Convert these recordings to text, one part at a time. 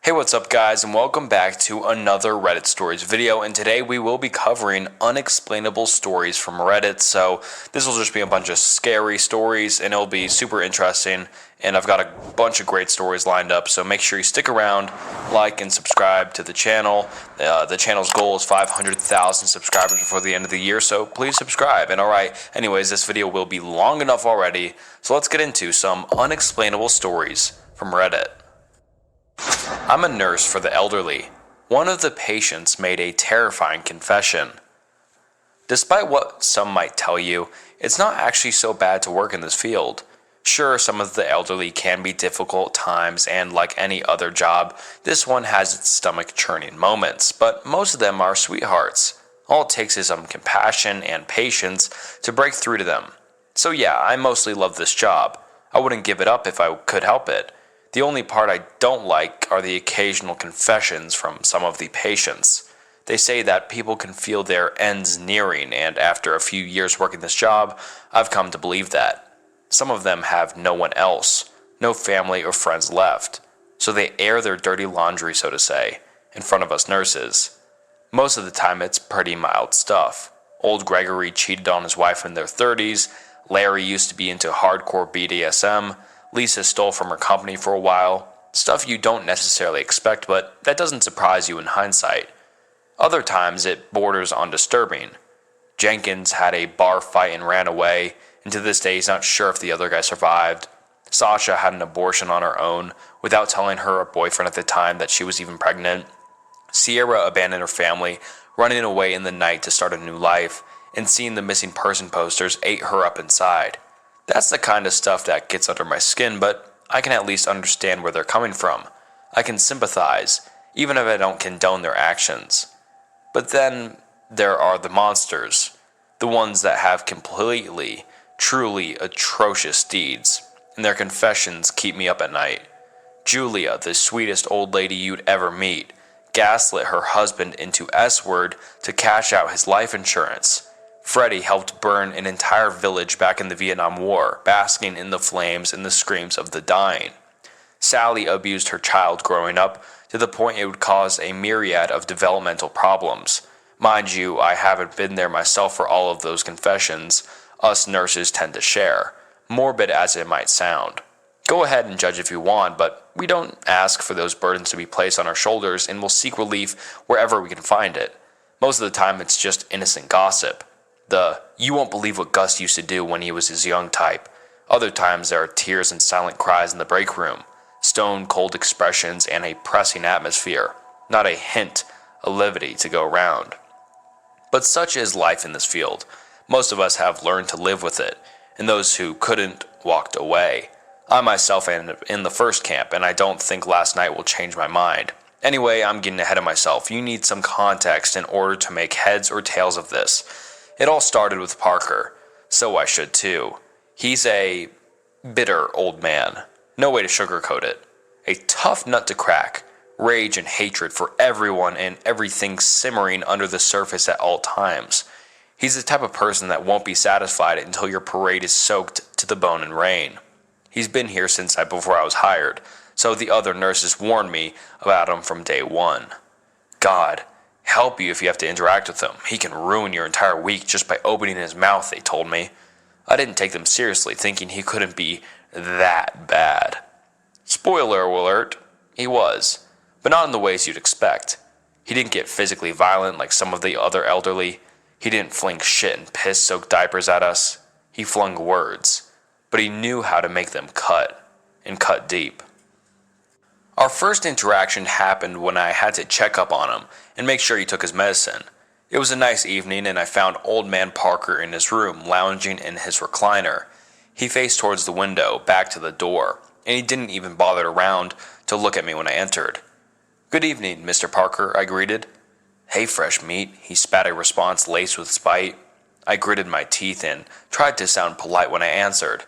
Hey, what's up guys, and welcome back to another Reddit Stories video, and today we will be covering unexplainable stories from Reddit. So this will just be a bunch of scary stories, and it'll be super interesting, and I've got a bunch of great stories lined up, so make sure you stick around, like and subscribe to the channel. The channel's goal is 500,000 subscribers before the end of the year, so please subscribe. And alright, anyways, this video will be long enough already, so let's get into some unexplainable stories from Reddit. I'm a nurse for the elderly. One of the patients made a terrifying confession. Despite what some might tell you, it's not actually so bad to work in this field. Sure, some of the elderly can be difficult at times, and like any other job, this one has its stomach-churning moments, but most of them are sweethearts. All it takes is some compassion and patience to break through to them. So yeah, I mostly love this job. I wouldn't give it up if I could help it. The only part I don't like are the occasional confessions from some of the patients. They say that people can feel their ends nearing, and after a few years working this job, I've come to believe that. Some of them have no one else, no family or friends left, so they air their dirty laundry, so to say, in front of us nurses. Most of the time it's pretty mild stuff. Old Gregory cheated on his wife in their 30s, Larry used to be into hardcore BDSM, Lisa stole from her company for a while. Stuff you don't necessarily expect, but that doesn't surprise you in hindsight. Other times it borders on disturbing. Jenkins had a bar fight and ran away, and to this day he's not sure if the other guy survived. Sasha had an abortion on her own, without telling her boyfriend at the time that she was even pregnant. Sierra abandoned her family, running away in the night to start a new life, and seeing the missing person posters ate her up inside. That's the kind of stuff that gets under my skin, but I can at least understand where they're coming from. I can sympathize, even if I don't condone their actions. But then there are the monsters, the ones that have completely, truly atrocious deeds, and their confessions keep me up at night. Julia, the sweetest old lady you'd ever meet, gaslit her husband into S-word to cash out his life insurance. Freddie helped burn an entire village back in the Vietnam War, basking in the flames and the screams of the dying. Sally abused her child growing up to the point it would cause a myriad of developmental problems. Mind you, I haven't been there myself for all of those confessions. Us nurses tend to share, morbid as it might sound. Go ahead and judge if you want, but we don't ask for those burdens to be placed on our shoulders, and we'll seek relief wherever we can find it. Most of the time it's just innocent gossip. You won't believe what Gus used to do when he was his young type. Other times there are tears and silent cries in the break room, stone cold expressions and a pressing atmosphere, not a hint of levity to go around. But such is life in this field. Most of us have learned to live with it, and those who couldn't walked away. I myself am in the first camp, and I don't think last night will change my mind. Anyway, I'm getting ahead of myself. You need some context in order to make heads or tails of this. It all started with Parker, so I should too. He's a bitter old man, no way to sugarcoat it. A tough nut to crack, rage and hatred for everyone and everything simmering under the surface at all times. He's the type of person that won't be satisfied until your parade is soaked to the bone in rain. He's been here since before I was hired, so the other nurses warned me about him from day one. God help you if you have to interact with him. He can ruin your entire week just by opening his mouth, they told me. I didn't take them seriously, thinking he couldn't be that bad. Spoiler alert, he was, but not in the ways you'd expect. He didn't get physically violent like some of the other elderly. He didn't fling shit and piss-soaked diapers at us. He flung words, but he knew how to make them cut, and cut deep. Our first interaction happened when I had to check up on him and make sure he took his medicine. It was a nice evening, and I found old man Parker in his room, lounging in his recliner. He faced towards the window, back to the door, and he didn't even bother around to look at me when I entered. "Good evening, Mr. Parker," I greeted. "Hey, fresh meat," he spat a response laced with spite. I gritted my teeth and tried to sound polite when I answered.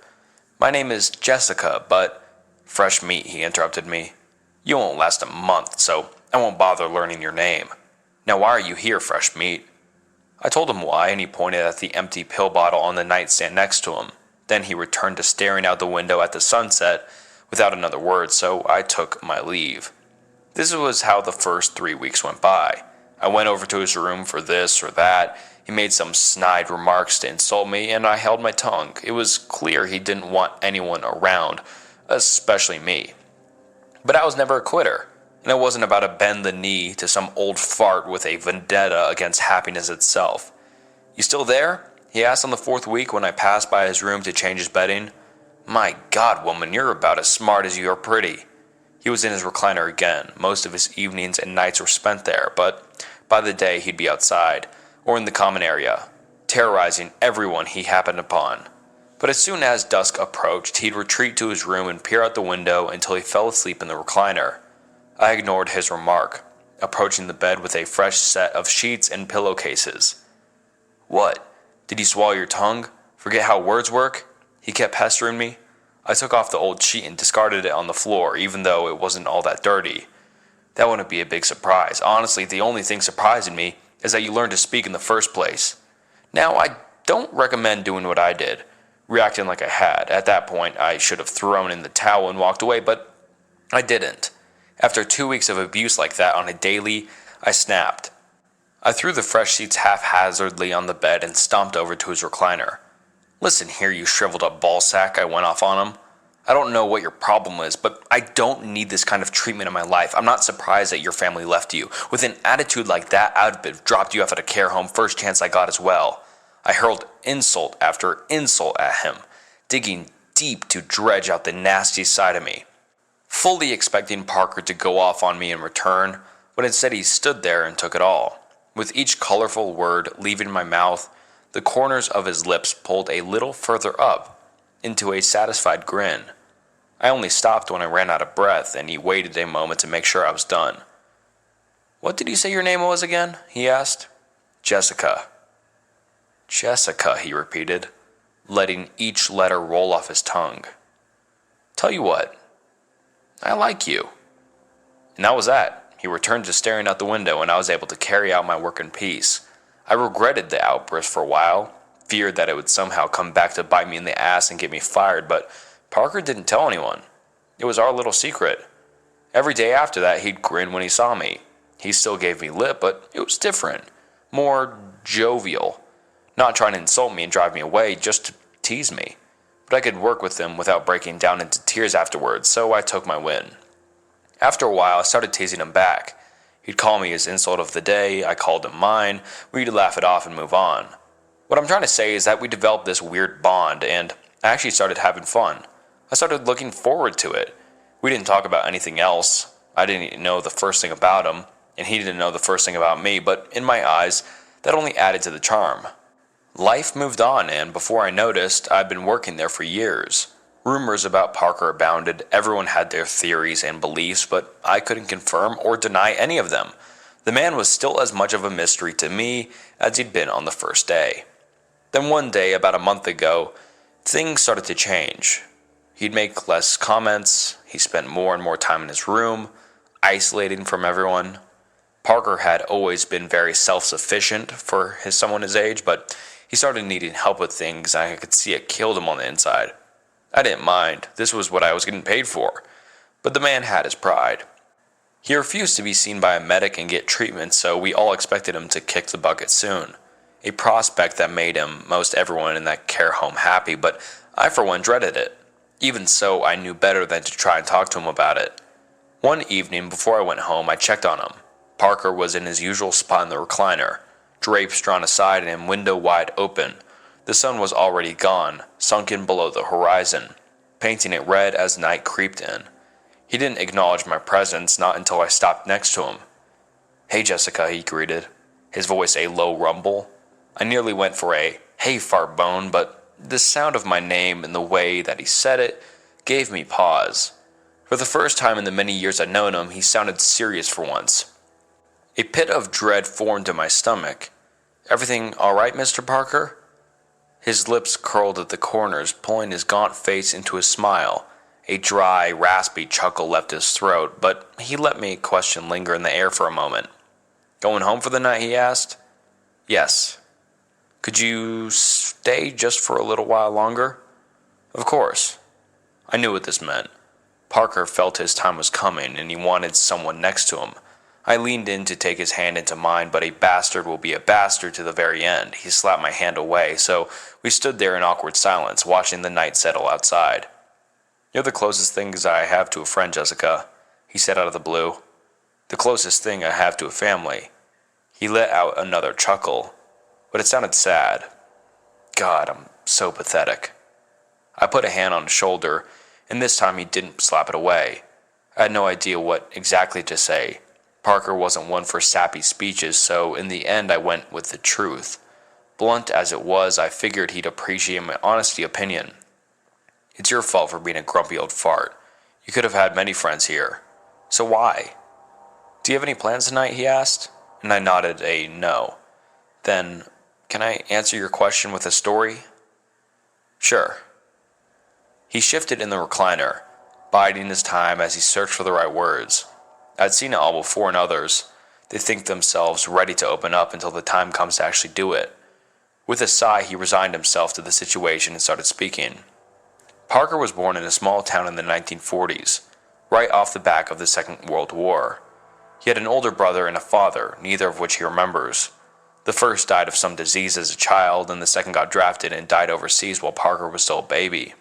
"My name is Jessica, but—" "Fresh meat," he interrupted me. "You won't last a month, so I won't bother learning your name. Now why are you here, fresh meat?" I told him why, and he pointed at the empty pill bottle on the nightstand next to him. Then he returned to staring out the window at the sunset without another word, so I took my leave. This was how the first 3 weeks went by. I went over to his room for this or that. He made some snide remarks to insult me, and I held my tongue. It was clear he didn't want anyone around, especially me. But I was never a quitter, and it wasn't about to bend the knee to some old fart with a vendetta against happiness itself. "You still there?" he asked on the 4th week when I passed by his room to change his bedding. "My God, woman, you're about as smart as you are pretty." He was in his recliner again. Most of his evenings and nights were spent there, but by the day he'd be outside, or in the common area, terrorizing everyone he happened upon. But as soon as dusk approached, he'd retreat to his room and peer out the window until he fell asleep in the recliner. I ignored his remark, approaching the bed with a fresh set of sheets and pillowcases. "What? Did you swallow your tongue? Forget how words work?" he kept pestering me. I took off the old sheet and discarded it on the floor, even though it wasn't all that dirty. "That wouldn't be a big surprise. Honestly, the only thing surprising me is that you learned to speak in the first place." Now, I don't recommend doing what I did, reacting like I had. At that point, I should have thrown in the towel and walked away, but I didn't. After 2 weeks of abuse like that on a daily, I snapped. I threw the fresh sheets haphazardly on the bed and stomped over to his recliner. "Listen here, you shriveled up ballsack," I went off on him. "I don't know what your problem is, but I don't need this kind of treatment in my life. I'm not surprised that your family left you. With an attitude like that, I would have dropped you off at a care home first chance I got as well." I hurled insult after insult at him, digging deep to dredge out the nasty side of me, fully expecting Parker to go off on me in return, but instead he stood there and took it all. With each colorful word leaving my mouth, the corners of his lips pulled a little further up, into a satisfied grin. I only stopped when I ran out of breath, and he waited a moment to make sure I was done. "What did you say your name was again?" he asked. "Jessica." "Jessica," he repeated, letting each letter roll off his tongue. "Tell you what, I like you." And that was that. He returned to staring out the window, and I was able to carry out my work in peace. I regretted the outburst for a while, feared that it would somehow come back to bite me in the ass and get me fired, but Parker didn't tell anyone. It was our little secret. Every day after that, he'd grin when he saw me. He still gave me lip, but it was different, more jovial, not trying to insult me and drive me away, just to tease me. But I could work with him without breaking down into tears afterwards, so I took my win. After a while, I started teasing him back. He'd call me his insult of the day, I called him mine, we'd laugh it off and move on. What I'm trying to say is that we developed this weird bond, and I actually started having fun. I started looking forward to it. We didn't talk about anything else. I didn't know the first thing about him, and he didn't know the first thing about me, but in my eyes, that only added to the charm. Life moved on, and before I noticed, I'd been working there for years. Rumors about Parker abounded. Everyone had their theories and beliefs, but I couldn't confirm or deny any of them. The man was still as much of a mystery to me as he'd been on the first day. Then one day, about a month ago, things started to change. He'd make less comments, he spent more and more time in his room, isolating from everyone. Parker had always been very self-sufficient for someone his age, but he started needing help with things, and I could see it killed him on the inside. I didn't mind. This was what I was getting paid for. But the man had his pride. He refused to be seen by a medic and get treatment, so we all expected him to kick the bucket soon. A prospect that made most everyone in that care home happy, but I for one dreaded it. Even so, I knew better than to try and talk to him about it. One evening before I went home, I checked on him. Parker was in his usual spot in the recliner, drapes drawn aside and window wide open. The sun was already gone, sunken below the horizon, painting it red as night creeped in. He didn't acknowledge my presence, not until I stopped next to him. "Hey, Jessica," he greeted, his voice a low rumble. I nearly went for a "hey, Farbone," but the sound of my name and the way that he said it gave me pause. For the first time in the many years I'd known him, he sounded serious for once. A pit of dread formed in my stomach. "Everything all right, Mr. Parker?" His lips curled at the corners, pulling his gaunt face into a smile. A dry, raspy chuckle left his throat, but he let my question linger in the air for a moment. "Going home for the night?" he asked. "Yes." "Could you stay just for a little while longer?" "Of course." I knew what this meant. Parker felt his time was coming and he wanted someone next to him. I leaned in to take his hand into mine, but a bastard will be a bastard to the very end. He slapped my hand away, so we stood there in awkward silence, watching the night settle outside. "You're the closest things I have to a friend, Jessica," he said out of the blue. "The closest thing I have to a family." He let out another chuckle, but it sounded sad. God, I'm so pathetic. I put a hand on his shoulder, and this time he didn't slap it away. I had no idea what exactly to say. Parker wasn't one for sappy speeches, so in the end I went with the truth. Blunt as it was, I figured he'd appreciate my honesty opinion. "It's your fault for being a grumpy old fart. You could have had many friends here. So why?" "Do you have any plans tonight?" he asked, and I nodded a no. "Then, can I answer your question with a story?" "Sure." He shifted in the recliner, biding his time as he searched for the right words. I'd seen it all before in others. They think themselves ready to open up until the time comes to actually do it. With a sigh, he resigned himself to the situation and started speaking. Parker was born in a small town in the 1940s, right off the back of the Second World War. He had an older brother and a father, neither of which he remembers. The first died of some disease as a child, and the second got drafted and died overseas while Parker was still a baby.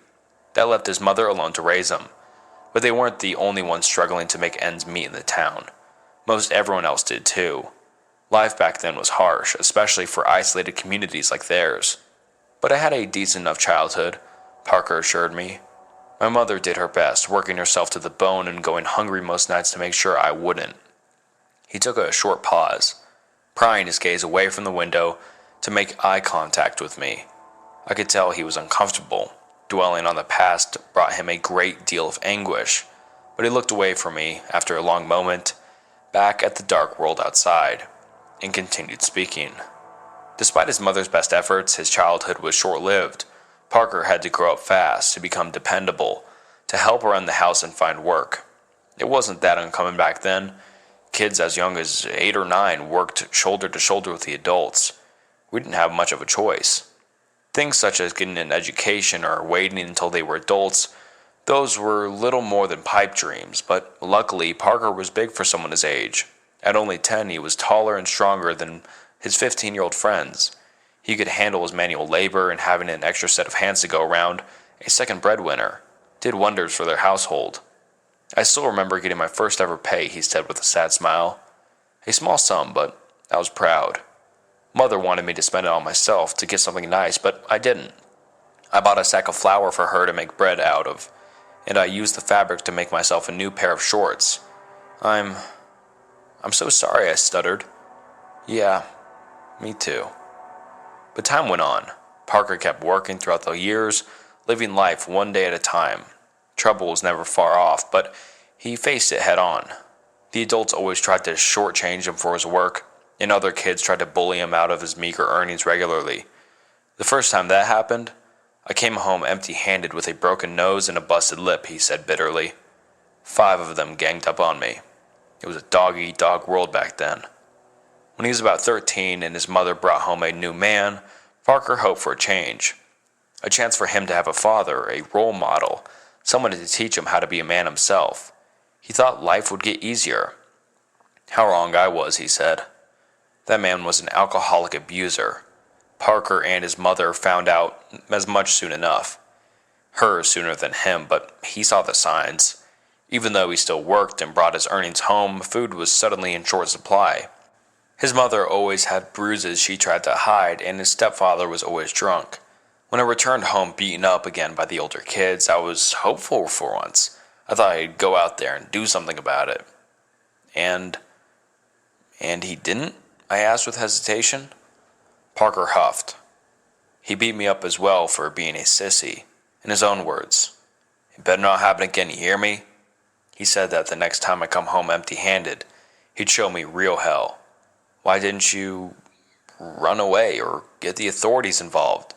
That left his mother alone to raise him. But they weren't the only ones struggling to make ends meet in the town. Most everyone else did too. Life back then was harsh, especially for isolated communities like theirs. But I had a decent enough childhood, Parker assured me. My mother did her best, working herself to the bone and going hungry most nights to make sure I wouldn't. He took a short pause, prying his gaze away from the window to make eye contact with me. I could tell he was uncomfortable. Dwelling on the past brought him a great deal of anguish, but he looked away from me after a long moment, back at the dark world outside, and continued speaking. Despite his mother's best efforts, his childhood was short-lived. Parker had to grow up fast to become dependable, to help run the house and find work. It wasn't that uncommon back then. Kids as young as 8 or 9 worked shoulder to shoulder with the adults. We didn't have much of a choice. Things such as getting an education or waiting until they were adults, those were little more than pipe dreams, but luckily Parker was big for someone his age. At only 10, he was taller and stronger than his 15-year-old friends. He could handle his manual labor, and having an extra set of hands to go around, a second breadwinner, did wonders for their household. "I still remember getting my first ever pay," he said with a sad smile. "A small sum, but I was proud. Mother wanted me to spend it on myself to get something nice, but I didn't. I bought a sack of flour for her to make bread out of, and I used the fabric to make myself a new pair of shorts. I'm so sorry," I stuttered. "Yeah, me too." But time went on. Parker kept working throughout the years, living life one day at a time. Trouble was never far off, but he faced it head on. The adults always tried to shortchange him for his work, and other kids tried to bully him out of his meager earnings regularly. The first time that happened, I came home empty-handed with a broken nose and a busted lip, he said bitterly. 5 of them ganged up on me. It was a dog-eat-dog world back then. When he was about 13 and his mother brought home a new man, Parker hoped for a change. A chance for him to have a father, a role model, someone to teach him how to be a man himself. He thought life would get easier. How wrong I was, he said. That man was an alcoholic abuser. Parker and his mother found out as much soon enough. Her sooner than him, but he saw the signs. Even though he still worked and brought his earnings home, food was suddenly in short supply. His mother always had bruises she tried to hide, and his stepfather was always drunk. When I returned home beaten up again by the older kids, I was hopeful for once. I thought I'd go out there and do something about it. And he didn't? I asked with hesitation. Parker huffed. He beat me up as well for being a sissy. In his own words, "It better not happen again, you hear me?" He said that the next time I come home empty-handed, he'd show me real hell. "Why didn't you run away or get the authorities involved?"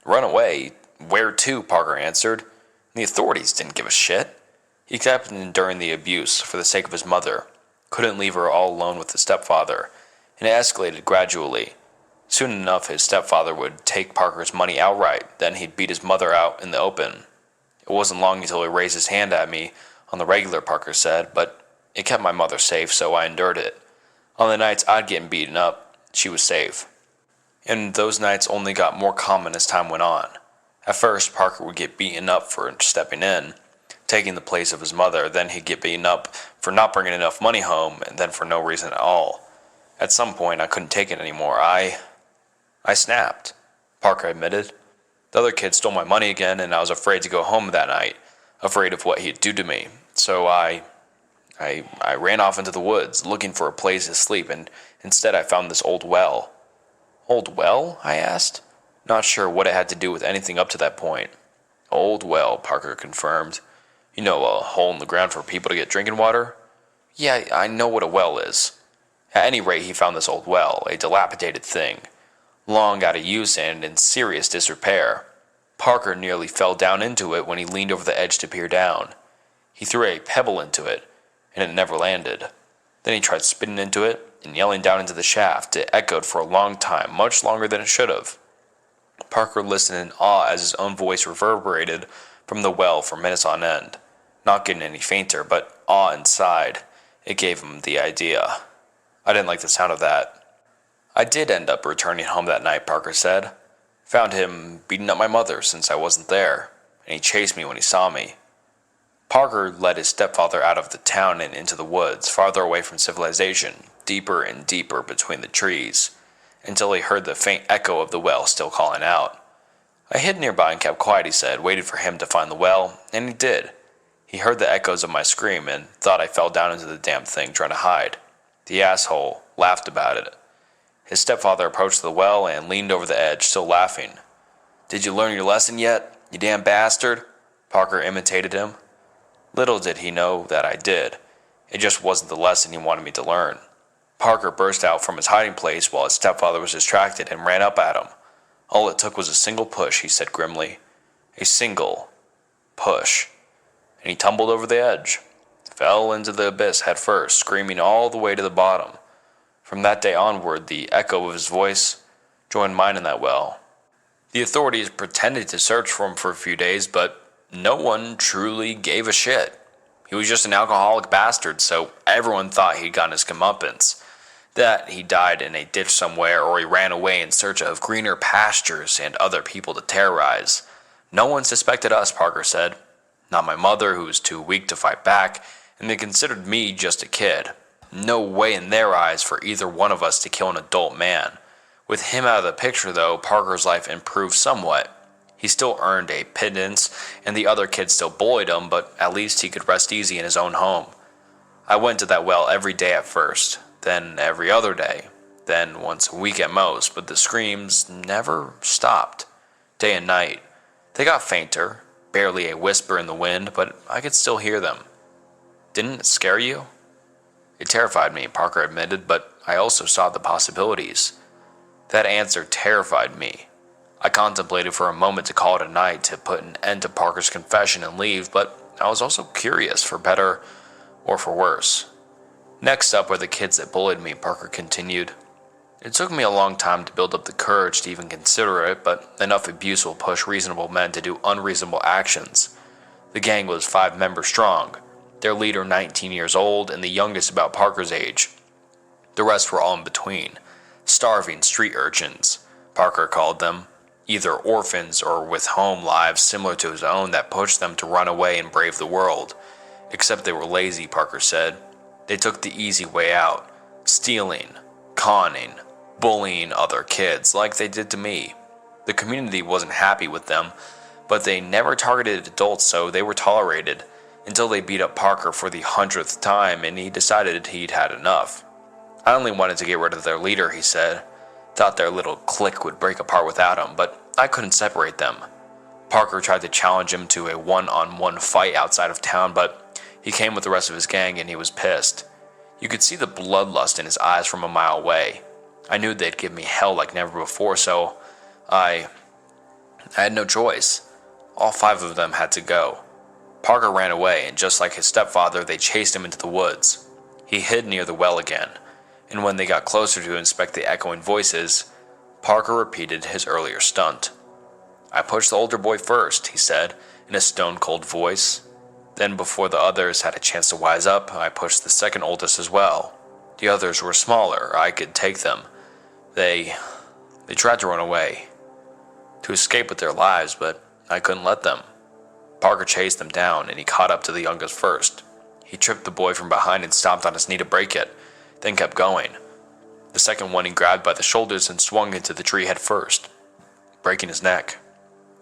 "Run away? Where to?" Parker answered. "The authorities didn't give a shit." He kept enduring the abuse for the sake of his mother. Couldn't leave her all alone with the stepfather, and it escalated gradually. Soon enough, his stepfather would take Parker's money outright, then he'd beat his mother out in the open. It wasn't long until he raised his hand at me on the regular, Parker said, but it kept my mother safe, so I endured it. On the nights I'd get beaten up, she was safe. And those nights only got more common as time went on. At first, Parker would get beaten up for stepping in, taking the place of his mother. Then he'd get beaten up for not bringing enough money home, and then for no reason at all. At some point, I couldn't take it anymore. I snapped, Parker admitted. The other kid stole my money again, and I was afraid to go home that night, afraid of what he'd do to me. So I ran off into the woods, looking for a place to sleep, and instead I found this old well. Old well? I asked, not sure what it had to do with anything up to that point. Old well, Parker confirmed. You know, a hole in the ground for people to get drinking water? Yeah, I know what a well is. At any rate, he found this old well, a dilapidated thing, long out of use and in serious disrepair. Parker nearly fell down into it when he leaned over the edge to peer down. He threw a pebble into it, and it never landed. Then he tried spitting into it and yelling down into the shaft. It echoed for a long time, much longer than it should have. Parker listened in awe as his own voice reverberated from the well for minutes on end, not getting any fainter, but awe inside. It gave him the idea. I didn't like the sound of that. I did end up returning home that night, Parker said. Found him beating up my mother since I wasn't there, and he chased me when he saw me. Parker led his stepfather out of the town and into the woods, farther away from civilization, deeper and deeper between the trees, until he heard the faint echo of the well still calling out. I hid nearby and kept quiet, he said, waited for him to find the well, and he did. He heard the echoes of my scream and thought I fell down into the damn thing trying to hide. The asshole laughed about it. His stepfather approached the well and leaned over the edge, still laughing. Did you learn your lesson yet, you damn bastard? Parker imitated him. Little did he know that I did. It just wasn't the lesson he wanted me to learn. Parker burst out from his hiding place while his stepfather was distracted and ran up at him. All it took was a single push, he said grimly. A single push. And he tumbled over the edge, fell into the abyss head first, screaming all the way to the bottom. From that day onward, the echo of his voice joined mine in that well. The authorities pretended to search for him for a few days, but no one truly gave a shit. He was just an alcoholic bastard, so everyone thought he'd gotten his comeuppance. That he died in a ditch somewhere, or he ran away in search of greener pastures and other people to terrorize. No one suspected us, Parker said. Not my mother, who was too weak to fight back, and they considered me just a kid. No way in their eyes for either one of us to kill an adult man. With him out of the picture, though, Parker's life improved somewhat. He still earned a pittance, and the other kids still bullied him, but at least he could rest easy in his own home. I went to that well every day at first, then every other day, then once a week at most, but the screams never stopped, day and night. They got fainter, barely a whisper in the wind, but I could still hear them. Didn't it scare you? It terrified me, Parker admitted, but I also saw the possibilities. That answer terrified me. I contemplated for a moment to call it a night to put an end to Parker's confession and leave, but I was also curious, for better or for worse. Next up were the kids that bullied me, Parker continued. It took me a long time to build up the courage to even consider it, but enough abuse will push reasonable men to do unreasonable actions. The gang was 5 members strong, their leader 19 years old and the youngest about Parker's age. The rest were all in between. Starving street urchins, Parker called them, either orphans or with home lives similar to his own that pushed them to run away and brave the world. Except they were lazy, Parker said. They took the easy way out, stealing, conning, bullying other kids like they did to me. The community wasn't happy with them, but they never targeted adults, so they were tolerated, until they beat up Parker for the 100th time and he decided he'd had enough. I only wanted to get rid of their leader, he said. Thought their little clique would break apart without him, but I couldn't separate them. Parker tried to challenge him to a one-on-one fight outside of town, but he came with the rest of his gang and he was pissed. You could see the bloodlust in his eyes from a mile away. I knew they'd give me hell like never before, so I had no choice. All 5 of them had to go. Parker ran away, and just like his stepfather, they chased him into the woods. He hid near the well again, and when they got closer to inspect the echoing voices, Parker repeated his earlier stunt. I pushed the older boy first, he said, in a stone-cold voice. Then, before the others had a chance to wise up, I pushed the second oldest as well. The others were smaller. I could take them. They tried to run away, to escape with their lives, but I couldn't let them. Parker chased them down, and he caught up to the youngest first. He tripped the boy from behind and stomped on his knee to break it, then kept going. The second one he grabbed by the shoulders and swung into the tree head first, breaking his neck.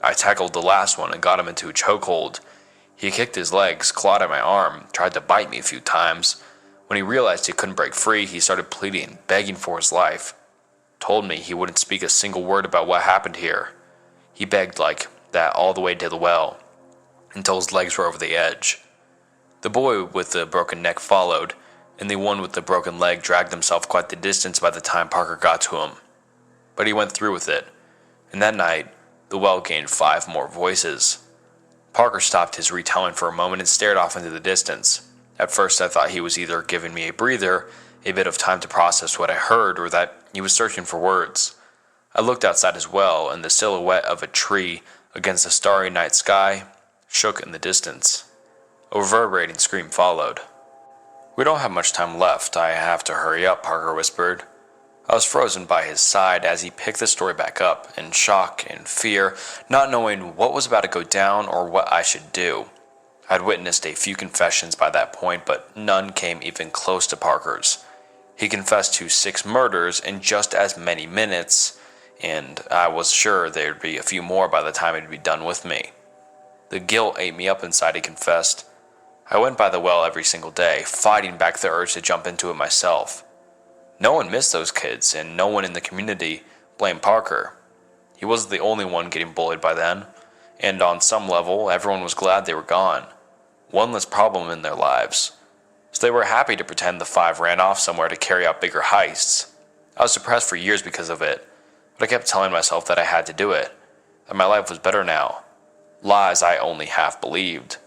I tackled the last one and got him into a chokehold. He kicked his legs, clawed at my arm, tried to bite me a few times. When he realized he couldn't break free, he started pleading, begging for his life. Told me he wouldn't speak a single word about what happened here. He begged like that all the way to the well, until his legs were over the edge. The boy with the broken neck followed, and the one with the broken leg dragged himself quite the distance by the time Parker got to him. But he went through with it, and that night, the well gained 5 more voices. Parker stopped his retelling for a moment and stared off into the distance. At first I thought he was either giving me a breather, a bit of time to process what I heard, or that he was searching for words. I looked outside as well, and the silhouette of a tree against the starry night sky shook in the distance. A reverberating scream followed. "We don't have much time left. I have to hurry up," Parker whispered. I was frozen by his side as he picked the story back up, in shock and fear, not knowing what was about to go down or what I should do. I'd witnessed a few confessions by that point, but none came even close to Parker's. He confessed to 6 murders in just as many minutes, and I was sure there'd be a few more by the time he'd be done with me. The guilt ate me up inside, he confessed. I went by the well every single day, fighting back the urge to jump into it myself. No one missed those kids, and no one in the community blamed Parker. He wasn't the only one getting bullied by then, and on some level, everyone was glad they were gone. One less problem in their lives. So they were happy to pretend the 5 ran off somewhere to carry out bigger heists. I was depressed for years because of it, but I kept telling myself that I had to do it, that my life was better now. Lies I only half believed.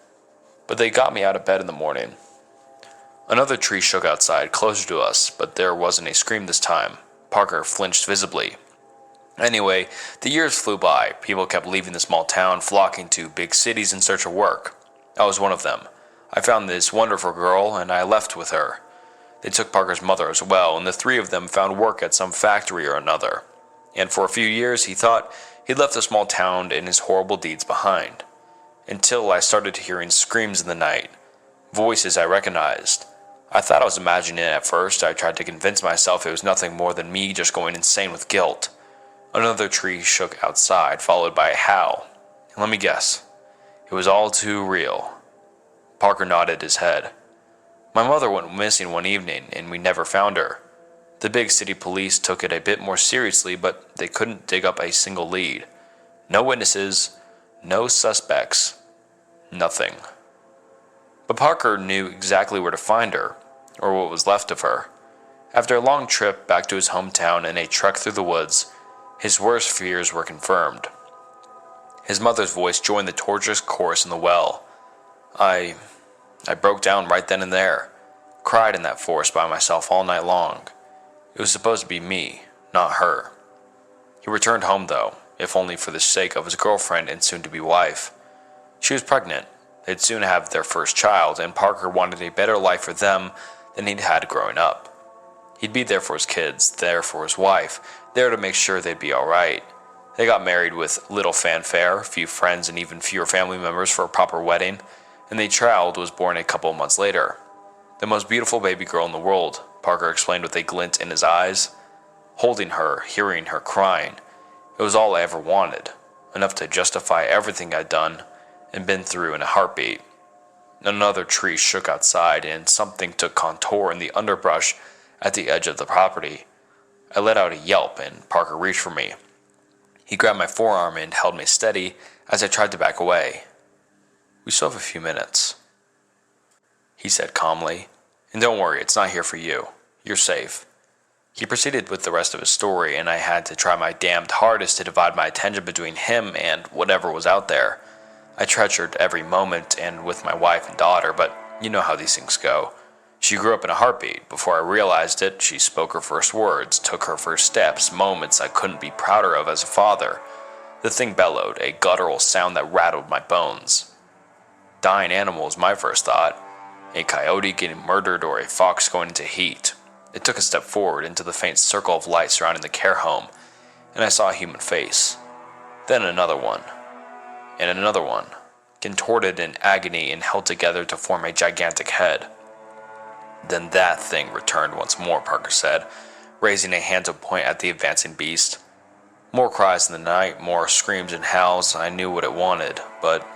But they got me out of bed in the morning. Another tree shook outside, closer to us, but there wasn't a scream this time. Parker flinched visibly. Anyway, the years flew by. People kept leaving the small town, flocking to big cities in search of work. I was one of them. I found this wonderful girl, and I left with her. They took Parker's mother as well, and the 3 of them found work at some factory or another. And for a few years, he thought he'd left the small town and his horrible deeds behind. Until I started hearing screams in the night. Voices I recognized. I thought I was imagining it at first. I tried to convince myself it was nothing more than me just going insane with guilt. Another tree shook outside, followed by a howl. And let me guess. It was all too real. Parker nodded his head. My mother went missing one evening, and we never found her. The big city police took it a bit more seriously, but they couldn't dig up a single lead. No witnesses, no suspects, nothing. But Parker knew exactly where to find her, or what was left of her. After a long trip back to his hometown and a trek through the woods, his worst fears were confirmed. His mother's voice joined the torturous chorus in the well. I broke down right then and there, cried in that forest by myself all night long. It was supposed to be me, not her. He returned home though, if only for the sake of his girlfriend and soon-to-be wife. She was pregnant. They'd soon have their first child, and Parker wanted a better life for them than he'd had growing up. He'd be there for his kids, there for his wife, there to make sure they'd be alright. They got married with little fanfare, few friends and even fewer family members for a proper wedding, and the child was born a couple of months later. The most beautiful baby girl in the world, Parker explained with a glint in his eyes. Holding her, hearing her crying, it was all I ever wanted, enough to justify everything I'd done and been through in a heartbeat. Another tree shook outside, and something took contour in the underbrush at the edge of the property. I let out a yelp, and Parker reached for me. He grabbed my forearm and held me steady as I tried to back away. "We still have a few minutes," he said calmly. "And don't worry, it's not here for you. You're safe." He proceeded with the rest of his story, and I had to try my damned hardest to divide my attention between him and whatever was out there. I treasured every moment and with my wife and daughter, but you know how these things go. She grew up in a heartbeat. Before I realized it, she spoke her first words, took her first steps, moments I couldn't be prouder of as a father. The thing bellowed, a guttural sound that rattled my bones. Dying animal was my first thought. A coyote getting murdered or a fox going into heat. It took a step forward into the faint circle of light surrounding the care home, and I saw a human face. Then another one. And another one, contorted in agony and held together to form a gigantic head. Then that thing returned once more, Parker said, raising a hand to point at the advancing beast. More cries in the night, more screams and howls. I knew what it wanted, but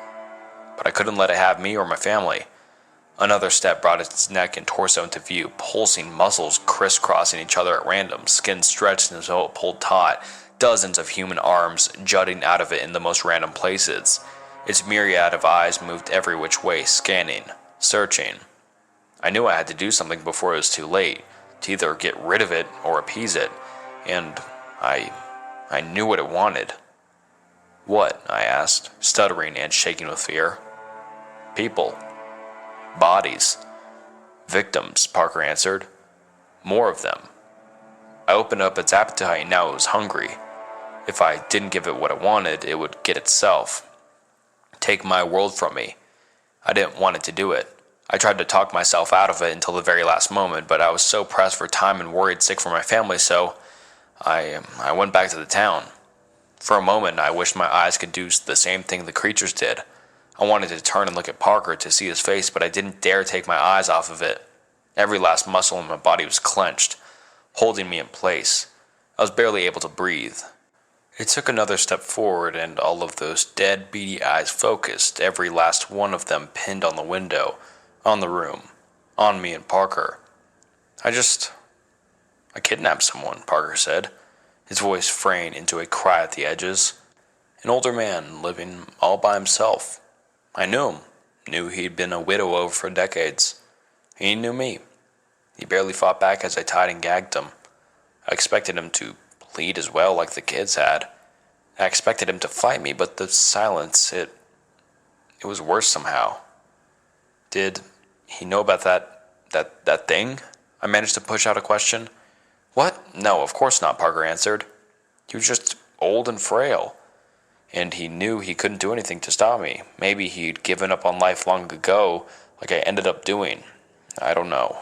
I couldn't let it have me or my family. Another step brought its neck and torso into view, pulsing muscles crisscrossing each other at random, skin stretched as though it pulled taut, dozens of human arms jutting out of it in the most random places. Its myriad of eyes moved every which way, scanning, searching. I knew I had to do something before it was too late, to either get rid of it or appease it, and I knew what it wanted. What? I asked, stuttering and shaking with fear. People. Bodies. Victims, Parker answered. More of them. I opened up its appetite and now it was hungry. If I didn't give it what it wanted, it would get itself. Take my world from me. I didn't want it to do it. I tried to talk myself out of it until the very last moment, but I was so pressed for time and worried sick for my family, so I went back to the town. For a moment, I wished my eyes could do the same thing the creatures did. I wanted to turn and look at Parker to see his face, but I didn't dare take my eyes off of it. Every last muscle in my body was clenched, holding me in place. I was barely able to breathe. It took another step forward, and all of those dead, beady eyes focused, every last one of them pinned on the window, on the room, on me and Parker. I kidnapped someone, Parker said, his voice fraying into a cry at the edges. An older man living all by himself. I knew him, knew he'd been a widower for decades. He knew me. He barely fought back as I tied and gagged him. I expected him to plead as well like the kids had. I expected him to fight me, but the silence, it was worse somehow. Did he know about that thing? I managed to push out a question. What? No, of course not, Parker answered. He was just old and frail. And he knew he couldn't do anything to stop me. Maybe he'd given up on life long ago, like I ended up doing. I don't know.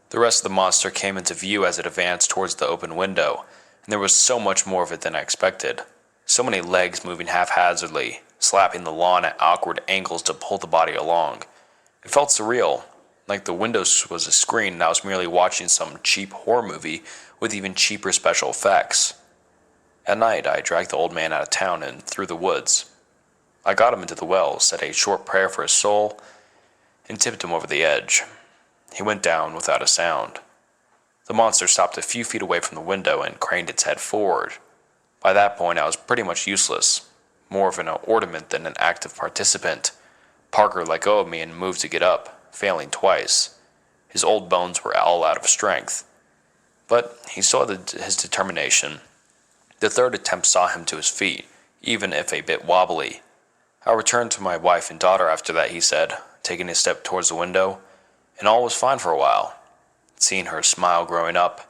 The rest of the monster came into view as it advanced towards the open window, and there was so much more of it than I expected. So many legs moving haphazardly, slapping the lawn at awkward angles to pull the body along. It felt surreal, like the window was a screen and I was merely watching some cheap horror movie with even cheaper special effects. At night, I dragged the old man out of town and through the woods. I got him into the well, said a short prayer for his soul, and tipped him over the edge. He went down without a sound. The monster stopped a few feet away from the window and craned its head forward. By that point, I was pretty much useless, more of an ornament than an active participant. Parker let go of me and moved to get up, failing twice. His old bones were all out of strength. But he saw his determination. The third attempt saw him to his feet, even if a bit wobbly. I returned to my wife and daughter after that, he said, taking a step towards the window, and all was fine for a while. Seeing her smile growing up,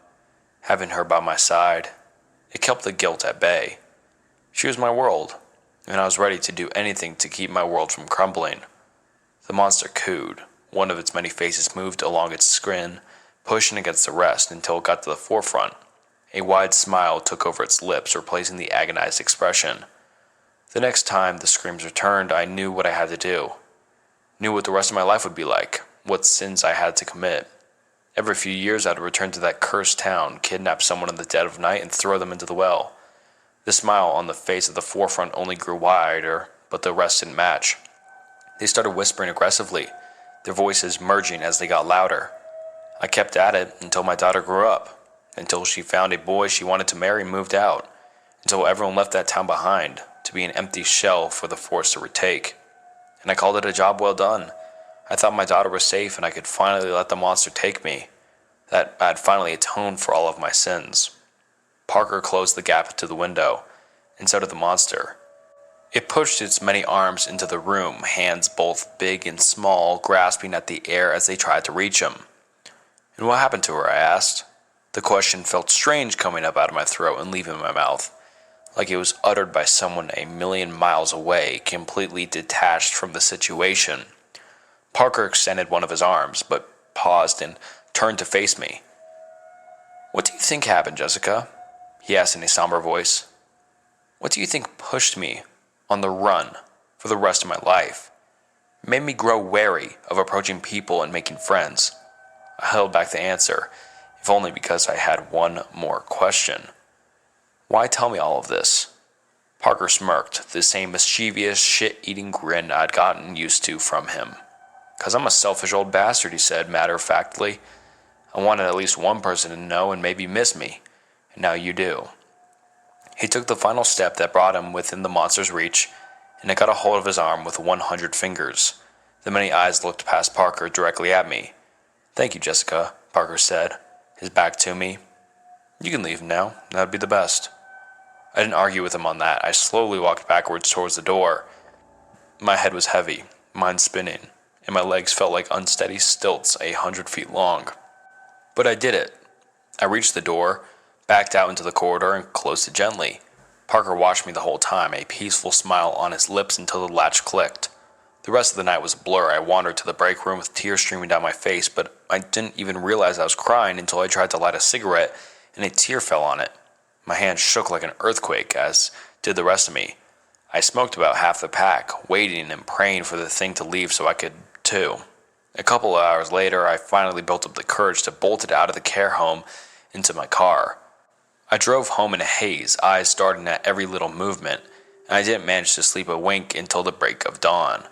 having her by my side, it kept the guilt at bay. She was my world, and I was ready to do anything to keep my world from crumbling. The monster cooed. One of its many faces moved along its skin, pushing against the rest until it got to the forefront. A wide smile took over its lips, replacing the agonized expression. The next time the screams returned, I knew what I had to do. Knew what the rest of my life would be like, what sins I had to commit. Every few years I would return to that cursed town, kidnap someone in the dead of night, and throw them into the well. The smile on the face at the forefront only grew wider, but the rest didn't match. They started whispering aggressively, their voices merging as they got louder. I kept at it until my daughter grew up, until she found a boy she wanted to marry and moved out, until everyone left that town behind, to be an empty shell for the force to retake. And I called it a job well done. I thought my daughter was safe and I could finally let the monster take me, that I had finally atoned for all of my sins. Parker closed the gap to the window, and so did the monster. It pushed its many arms into the room, hands both big and small, grasping at the air as they tried to reach him. And what happened to her, I asked. The question felt strange coming up out of my throat and leaving my mouth. like it was uttered by someone a million miles away, completely detached from the situation. Parker extended one of his arms, but paused and turned to face me. "What do you think happened, Jessica?" he asked in a somber voice. "What do you think pushed me on the run for the rest of my life? It made me grow wary of approaching people and making friends." I held back the answer, if only because I had one more question. "Why tell me all of this?" Parker smirked, the same mischievous, shit-eating grin I'd gotten used to from him. "'Cause I'm a selfish old bastard," he said matter-of-factly. "I wanted at least one person to know and maybe miss me, and now you do." He took the final step that brought him within the monster's reach, and I got a hold of his arm with 100 fingers. The many eyes looked past Parker directly at me. "Thank you, Jessica," Parker said, his back to me. "You can leave now. That'd be the best." I didn't argue with him on that. I slowly walked backwards towards the door. My head was heavy, mind spinning, and my legs felt like unsteady stilts 100 feet long. But I did it. I reached the door, backed out into the corridor, and closed it gently. Parker watched me the whole time, a peaceful smile on his lips until the latch clicked. The rest of the night was a blur. I wandered to the break room with tears streaming down my face, but I didn't even realize I was crying until I tried to light a cigarette and a tear fell on it. My hand shook like an earthquake, as did the rest of me. I smoked about half the pack, waiting and praying for the thing to leave so I could, too. A couple of hours later, I finally built up the courage to bolt it out of the care home into my car. I drove home in a haze, eyes starting at every little movement, and I didn't manage to sleep a wink until the break of dawn.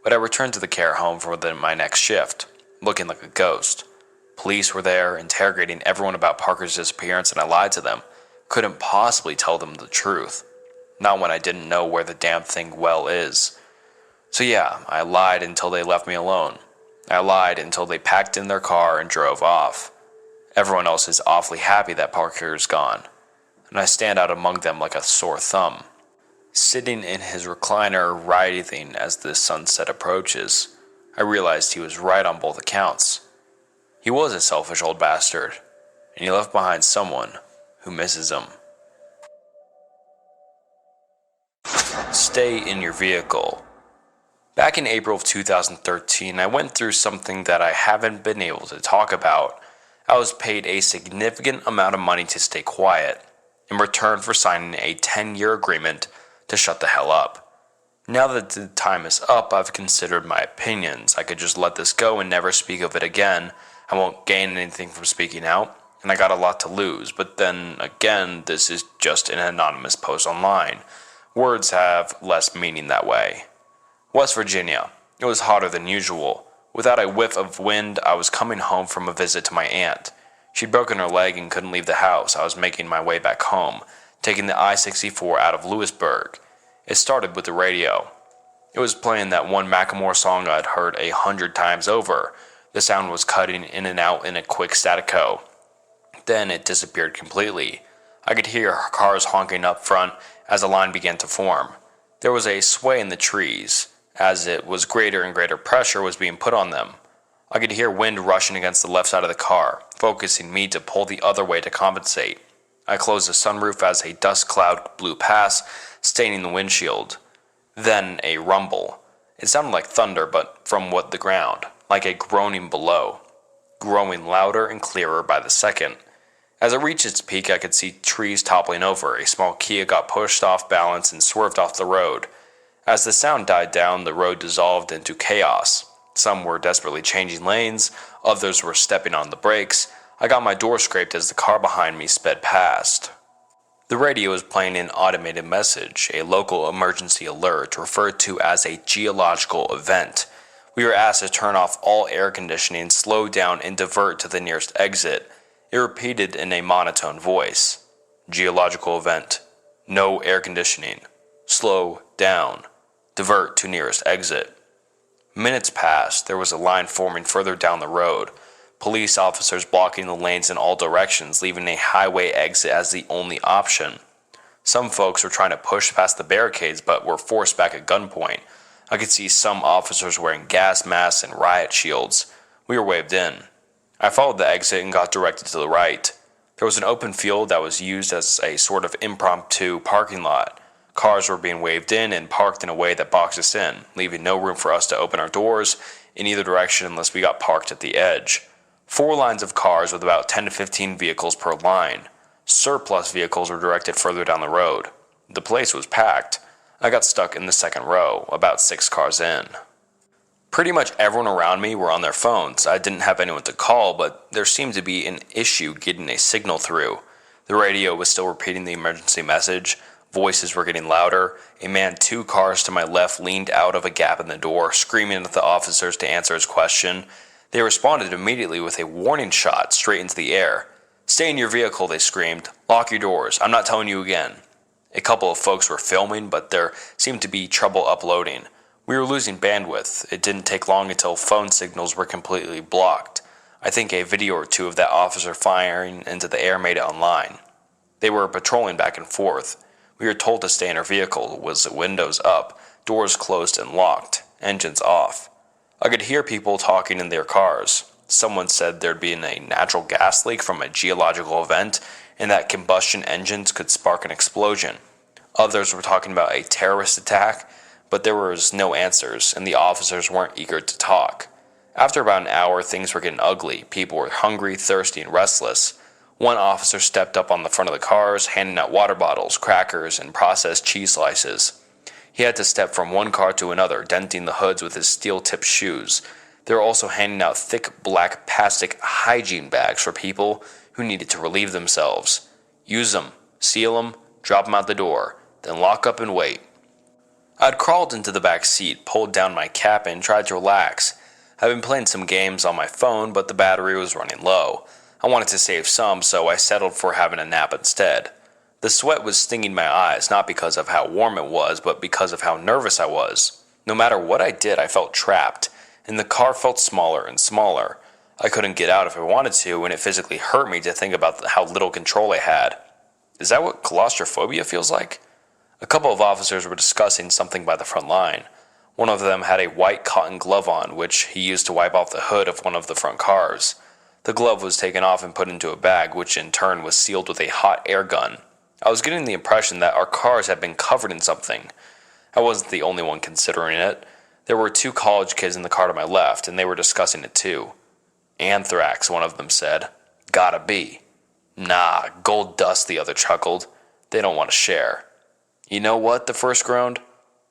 But I returned to the care home for my next shift, looking like a ghost. Police were there, interrogating everyone about Parker's disappearance, and I lied to them. Couldn't possibly tell them the truth. Not when I didn't know where the damn thing well is. So yeah, I lied until they left me alone. I lied until they packed in their car and drove off. Everyone else is awfully happy that Parker's gone, and I stand out among them like a sore thumb. Sitting in his recliner, writhing as the sunset approaches, I realized he was right on both accounts. He was a selfish old bastard, and he left behind someone who misses him. Stay in your vehicle. Back in April of 2013, I went through something that I haven't been able to talk about. I was paid a significant amount of money to stay quiet, in return for signing a 10-year agreement to shut the hell up. Now that the time is up, I've considered my opinions. I could just let this go and never speak of it again. I won't gain anything from speaking out, and I got a lot to lose. But then again, this is just an anonymous post online. Words have less meaning that way. West Virginia. It was hotter than usual. Without a whiff of wind, I was coming home from a visit to my aunt. She'd broken her leg and couldn't leave the house. I was making my way back home, taking the I-64 out of Lewisburg. It started with the radio. It was playing that one Macklemore song I'd heard 100 times over. The sound was cutting in and out in a quick staccato. Then it disappeared completely. I could hear cars honking up front as a line began to form. There was a sway in the trees, as it was greater and greater pressure was being put on them. I could hear wind rushing against the left side of the car, focusing me to pull the other way to compensate. I closed the sunroof as a dust cloud blew past, staining the windshield. Then a rumble. It sounded like thunder, but from the ground, like a groaning below, growing louder and clearer by the second. As it reached its peak, I could see trees toppling over. A small Kia got pushed off balance and swerved off the road. As the sound died down, the road dissolved into chaos. Some were desperately changing lanes, others were stepping on the brakes. I got my door scraped as the car behind me sped past. The radio was playing an automated message, a local emergency alert referred to as a geological event. We were asked to turn off all air conditioning, slow down, and divert to the nearest exit. It repeated in a monotone voice. Geological event. No air conditioning. Slow down. Divert to nearest exit. Minutes passed. There was a line forming further down the road. Police officers blocking the lanes in all directions, leaving a highway exit as the only option. Some folks were trying to push past the barricades but were forced back at gunpoint. I could see some officers wearing gas masks and riot shields. We were waved in. I followed the exit and got directed to the right. There was an open field that was used as a sort of impromptu parking lot. Cars were being waved in and parked in a way that boxed us in, leaving no room for us to open our doors in either direction unless we got parked at the edge. 4 lines of cars with about 10 to 15 vehicles per line. Surplus vehicles were directed further down the road. The place was packed. I got stuck in the second row, about 6 cars in. Pretty much everyone around me were on their phones. I didn't have anyone to call, but there seemed to be an issue getting a signal through. The radio was still repeating the emergency message. Voices were getting louder. A man 2 cars to my left leaned out of a gap in the door, screaming at the officers to answer his question. They responded immediately with a warning shot straight into the air. "Stay in your vehicle," they screamed. "Lock your doors. I'm not telling you again." A couple of folks were filming, but there seemed to be trouble uploading. We were losing bandwidth. It didn't take long until phone signals were completely blocked. I think a video or 2 of that officer firing into the air made it online. They were patrolling back and forth. We were told to stay in our vehicle, with the windows up, doors closed and locked, engines off. I could hear people talking in their cars. Someone said there'd been a natural gas leak from a geological event and that combustion engines could spark an explosion. Others were talking about a terrorist attack, but there was no answers, and the officers weren't eager to talk. After about an hour, things were getting ugly. People were hungry, thirsty, and restless. One officer stepped up on the front of the cars, handing out water bottles, crackers, and processed cheese slices. He had to step from one car to another, denting the hoods with his steel-tipped shoes. They were also handing out thick black plastic hygiene bags for people who needed to relieve themselves. Use them, seal them, drop them out the door, then lock up and wait. I'd crawled into the back seat, pulled down my cap, and tried to relax. I'd been playing some games on my phone, but the battery was running low. I wanted to save some, so I settled for having a nap instead. The sweat was stinging my eyes, not because of how warm it was, but because of how nervous I was. No matter what I did, I felt trapped, and the car felt smaller and smaller. I couldn't get out if I wanted to, and it physically hurt me to think about how little control I had. Is that what claustrophobia feels like? A couple of officers were discussing something by the front line. One of them had a white cotton glove on, which he used to wipe off the hood of one of the front cars. The glove was taken off and put into a bag, which in turn was sealed with a hot air gun. I was getting the impression that our cars had been covered in something. I wasn't the only one considering it. There were 2 college kids in the car to my left, and they were discussing it too. "Anthrax," one of them said. "Gotta be." "Nah, gold dust," the other chuckled. "They don't want to share." "You know what?" the first groaned.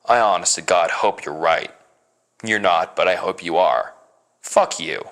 "I honest to God hope you're right." "You're not, but I hope you are." "Fuck you."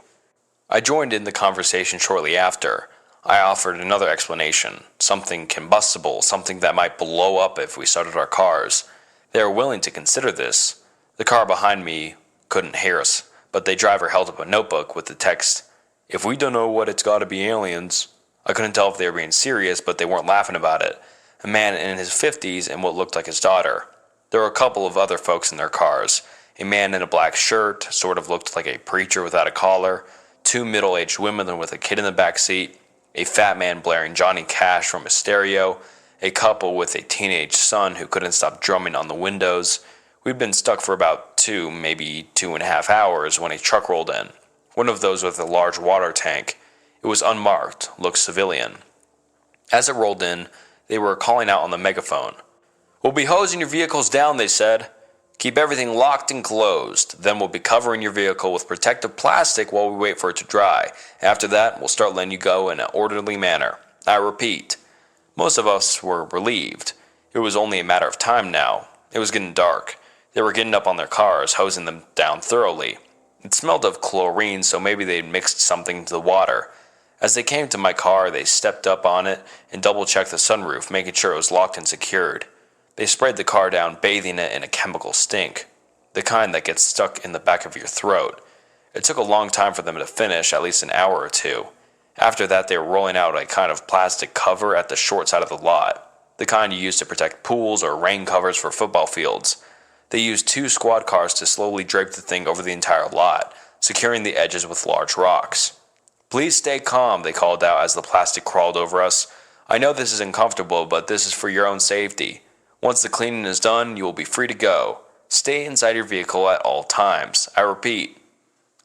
I joined in the conversation shortly after. I offered another explanation, something combustible, something that might blow up if we started our cars. They were willing to consider this. The car behind me couldn't hear us, but the driver held up a notebook with the text, "If we don't know what, it's gotta be aliens." I couldn't tell if they were being serious, but they weren't laughing about it. A man in his 50s and what looked like his daughter. There were a couple of other folks in their cars. A man in a black shirt, sort of looked like a preacher without a collar. 2 middle-aged women with a kid in the back seat. A fat man blaring Johnny Cash from a stereo. A couple with a teenage son who couldn't stop drumming on the windows. We'd been stuck for about 2, maybe 2.5 hours when a truck rolled in. One of those with a large water tank. It was unmarked, looked civilian. As it rolled in, they were calling out on the megaphone. "We'll be hosing your vehicles down," they said. "Keep everything locked and closed. Then we'll be covering your vehicle with protective plastic while we wait for it to dry. After that, we'll start letting you go in an orderly manner. I repeat." Most of us were relieved. It was only a matter of time now. It was getting dark. They were getting up on their cars, hosing them down thoroughly. It smelled of chlorine, so maybe they'd mixed something into the water. As they came to my car, they stepped up on it and double-checked the sunroof, making sure it was locked and secured. They sprayed the car down, bathing it in a chemical stink, the kind that gets stuck in the back of your throat. It took a long time for them to finish, at least an hour or 2. After that, they were rolling out a kind of plastic cover at the short side of the lot, the kind you use to protect pools or rain covers for football fields. They used 2 squad cars to slowly drape the thing over the entire lot, securing the edges with large rocks. "Please stay calm," they called out as the plastic crawled over us. "I know this is uncomfortable, but this is for your own safety. Once the cleaning is done, you will be free to go. Stay inside your vehicle at all times. I repeat."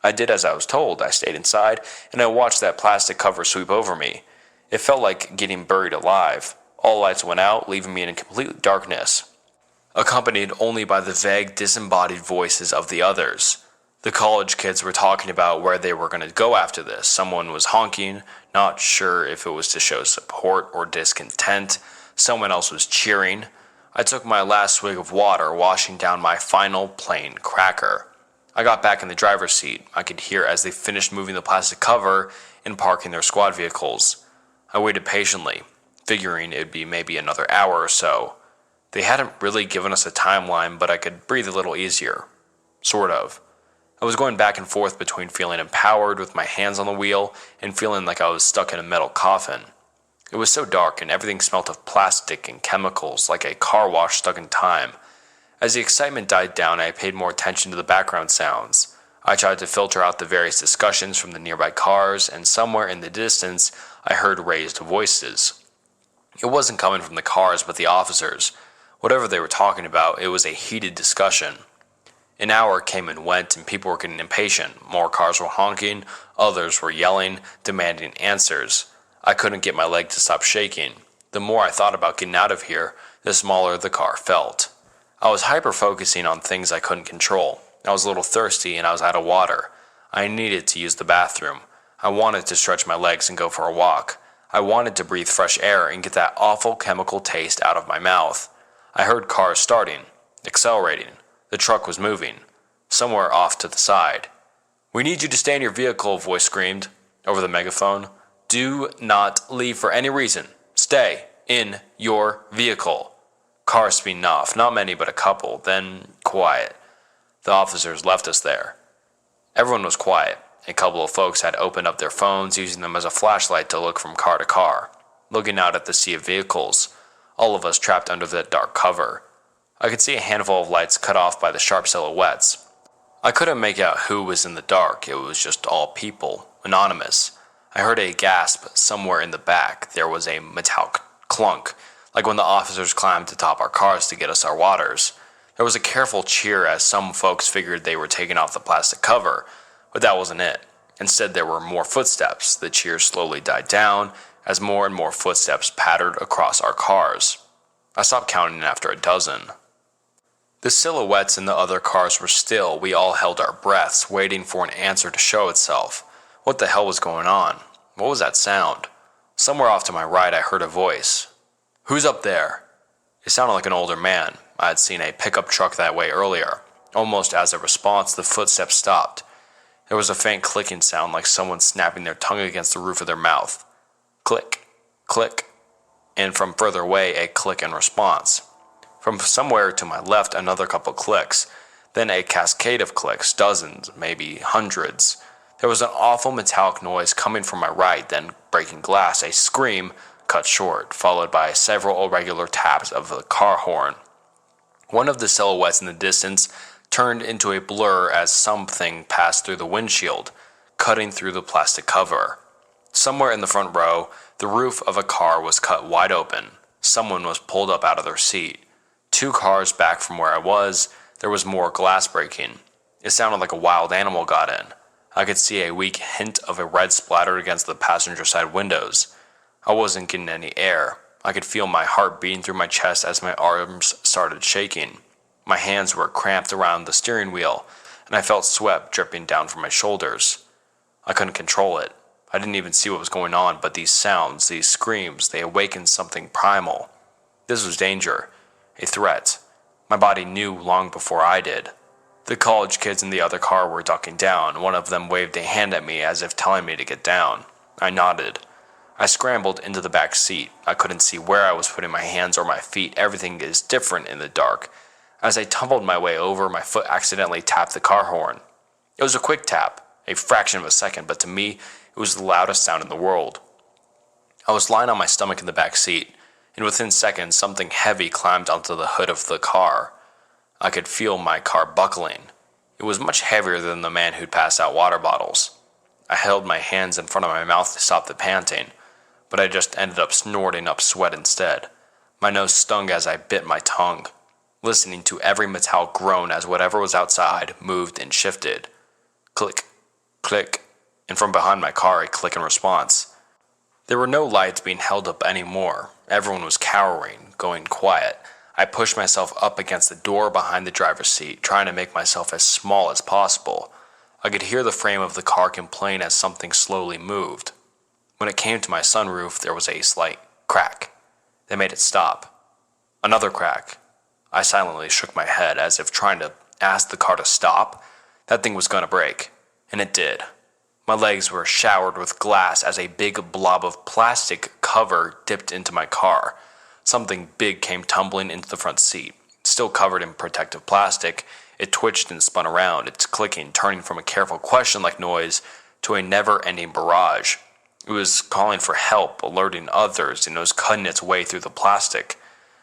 I did as I was told. I stayed inside, and I watched that plastic cover sweep over me. It felt like getting buried alive. All lights went out, leaving me in complete darkness, accompanied only by the vague, disembodied voices of the others. The college kids were talking about where they were going to go after this. Someone was honking, not sure if it was to show support or discontent. Someone else was cheering. I took my last swig of water, washing down my final plain cracker. I got back in the driver's seat. I could hear as they finished moving the plastic cover and parking their squad vehicles. I waited patiently, figuring it'd be maybe another hour or so. They hadn't really given us a timeline, but I could breathe a little easier. Sort of. I was going back and forth between feeling empowered with my hands on the wheel and feeling like I was stuck in a metal coffin. It was so dark and everything smelt of plastic and chemicals, like a car wash stuck in time. As the excitement died down, I paid more attention to the background sounds. I tried to filter out the various discussions from the nearby cars, and somewhere in the distance, I heard raised voices. It wasn't coming from the cars, but the officers. Whatever they were talking about, it was a heated discussion. An hour came and went, and people were getting impatient. More cars were honking, others were yelling, demanding answers. I couldn't get my leg to stop shaking. The more I thought about getting out of here, the smaller the car felt. I was hyper-focusing on things I couldn't control. I was a little thirsty, and I was out of water. I needed to use the bathroom. I wanted to stretch my legs and go for a walk. I wanted to breathe fresh air and get that awful chemical taste out of my mouth. I heard cars starting, accelerating. The truck was moving, somewhere off to the side. "We need you to stay in your vehicle," a voice screamed over the megaphone. "Do not leave for any reason. Stay in your vehicle." Cars speeding off, not many but a couple, then quiet. The officers left us there. Everyone was quiet. A couple of folks had opened up their phones, using them as a flashlight to look from car to car, looking out at the sea of vehicles, all of us trapped under that dark cover. I could see a handful of lights cut off by the sharp silhouettes. I couldn't make out who was in the dark. It was just all people, anonymous. I heard a gasp somewhere in the back. There was a metallic clunk, like when the officers climbed to top our cars to get us our waters. There was a careful cheer as some folks figured they were taking off the plastic cover, but that wasn't it. Instead, there were more footsteps. The cheers slowly died down as more and more footsteps pattered across our cars. I stopped counting after a dozen. The silhouettes in the other cars were still. We all held our breaths, waiting for an answer to show itself. What the hell was going on? What was that sound? Somewhere off to my right, I heard a voice. "Who's up there?" It sounded like an older man. I had seen a pickup truck that way earlier. Almost as a response, the footsteps stopped. There was a faint clicking sound, like someone snapping their tongue against the roof of their mouth. Click, click, and from further away, a click in response. From somewhere to my left, another couple clicks, then a cascade of clicks, dozens, maybe hundreds. There was an awful metallic noise coming from my right, then breaking glass, a scream cut short, followed by several irregular taps of the car horn. One of the silhouettes in the distance turned into a blur as something passed through the windshield, cutting through the plastic cover. Somewhere in the front row, the roof of a car was cut wide open. Someone was pulled up out of their seat. 2 cars back from where I was, there was more glass breaking. It sounded like a wild animal got in. I could see a weak hint of a red splatter against the passenger side windows. I wasn't getting any air. I could feel my heart beating through my chest as my arms started shaking. My hands were cramped around the steering wheel, and I felt sweat dripping down from my shoulders. I couldn't control it. I didn't even see what was going on, but these sounds, these screams, they awakened something primal. This was danger. A threat. My body knew long before I did. The college kids in the other car were ducking down. One of them waved a hand at me as if telling me to get down. I nodded. I scrambled into the back seat. I couldn't see where I was putting my hands or my feet. Everything is different in the dark. As I tumbled my way over, my foot accidentally tapped the car horn. It was a quick tap, a fraction of a second, but to me, it was the loudest sound in the world. I was lying on my stomach in the back seat, and within seconds, something heavy climbed onto the hood of the car. I could feel my car buckling. It was much heavier than the man who'd passed out water bottles. I held my hands in front of my mouth to stop the panting, but I just ended up snorting up sweat instead. My nose stung as I bit my tongue, listening to every metallic groan as whatever was outside moved and shifted. Click, click, and from behind my car a click in response. There were no lights being held up anymore. Everyone was cowering, going quiet. I pushed myself up against the door behind the driver's seat, trying to make myself as small as possible. I could hear the frame of the car complain as something slowly moved. When it came to my sunroof, there was a slight crack. They made it stop. Another crack. I silently shook my head as if trying to ask the car to stop. That thing was gonna break. And it did. My legs were showered with glass as a big blob of plastic cover dipped into my car. Something big came tumbling into the front seat. Still covered in protective plastic, it twitched and spun around, its clicking turning from a careful question-like noise to a never-ending barrage. It was calling for help, alerting others, and it was cutting its way through the plastic.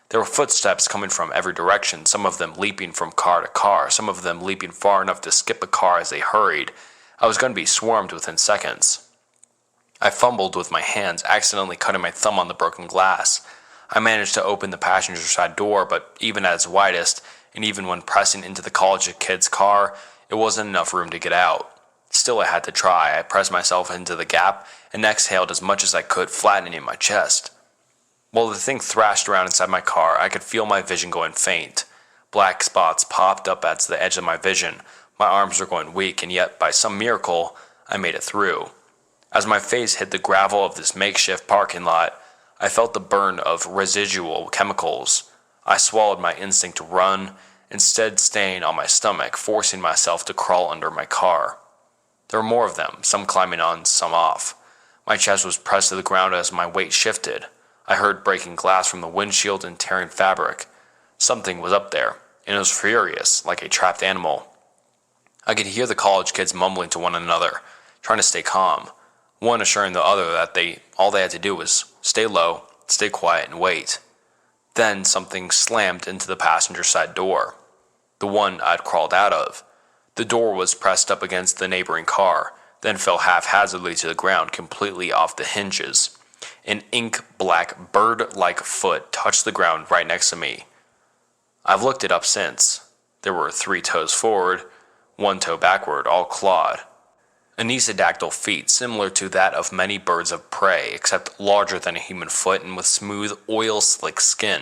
There were footsteps coming from every direction, some of them leaping from car to car, some of them leaping far enough to skip a car as they hurried. I was going to be swarmed within seconds. I fumbled with my hands, accidentally cutting my thumb on the broken glass. I managed to open the passenger side door, but even at its widest, and even when pressing into the college kid's car, it wasn't enough room to get out. Still, I had to try. I pressed myself into the gap and exhaled as much as I could, flattening my chest. While the thing thrashed around inside my car, I could feel my vision going faint. Black spots popped up at the edge of my vision. My arms were going weak, and yet, by some miracle, I made it through. As my face hit the gravel of this makeshift parking lot, I felt the burn of residual chemicals. I swallowed my instinct to run, instead staying on my stomach, forcing myself to crawl under my car. There were more of them, some climbing on, some off. My chest was pressed to the ground as my weight shifted. I heard breaking glass from the windshield and tearing fabric. Something was up there, and it was furious, like a trapped animal. I could hear the college kids mumbling to one another, trying to stay calm, one assuring the other that all they had to do was stay low, stay quiet, and wait. Then something slammed into the passenger side door, the one I'd crawled out of. The door was pressed up against the neighboring car, then fell haphazardly to the ground, completely off the hinges. An ink-black, bird-like foot touched the ground right next to me. I've looked it up since. There were 3 toes forward, 1 toe backward, all clawed. Anisodactyl feet similar to that of many birds of prey, except larger than a human foot and with smooth, oil-slick skin.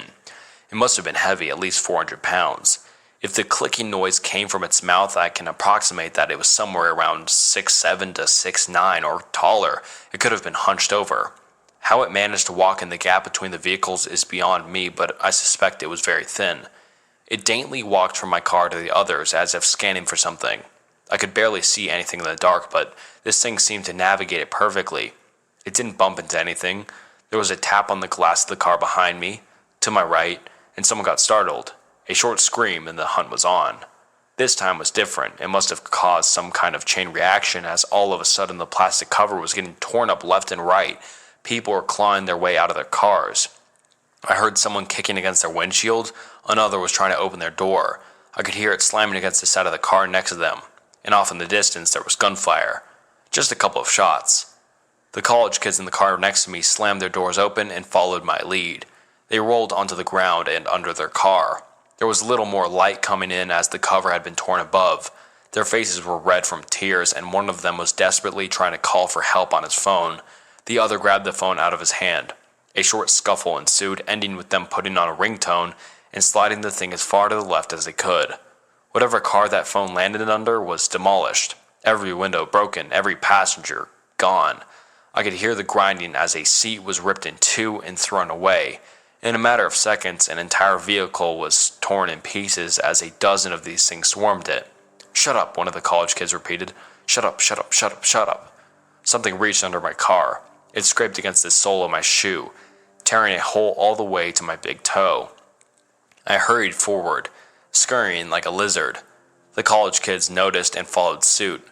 It must have been heavy, at least 400 pounds. If the clicking noise came from its mouth, I can approximate that it was somewhere around 6'7" to 6'9", or taller. It could have been hunched over. How it managed to walk in the gap between the vehicles is beyond me, but I suspect it was very thin. It daintily walked from my car to the others, as if scanning for something. I could barely see anything in the dark, but this thing seemed to navigate it perfectly. It didn't bump into anything. There was a tap on the glass of the car behind me, to my right, and someone got startled. A short scream, and the hunt was on. This time was different. It must have caused some kind of chain reaction, as all of a sudden the plastic cover was getting torn up left and right. People were clawing their way out of their cars. I heard someone kicking against their windshield. Another was trying to open their door. I could hear it slamming against the side of the car next to them. And off in the distance there was gunfire. Just a couple of shots. The college kids in the car next to me slammed their doors open and followed my lead. They rolled onto the ground and under their car. There was little more light coming in as the cover had been torn above. Their faces were red from tears, and one of them was desperately trying to call for help on his phone. The other grabbed the phone out of his hand. A short scuffle ensued, ending with them putting on a ringtone and sliding the thing as far to the left as they could. Whatever car that phone landed under was demolished. Every window broken, every passenger gone. I could hear the grinding as a seat was ripped in two and thrown away. In a matter of seconds, an entire vehicle was torn in pieces as a dozen of these things swarmed it. "Shut up," one of the college kids repeated. "Shut up, shut up, shut up, shut up." Something reached under my car. It scraped against the sole of my shoe, tearing a hole all the way to my big toe. I hurried forward, scurrying like a lizard. The college kids noticed and followed suit.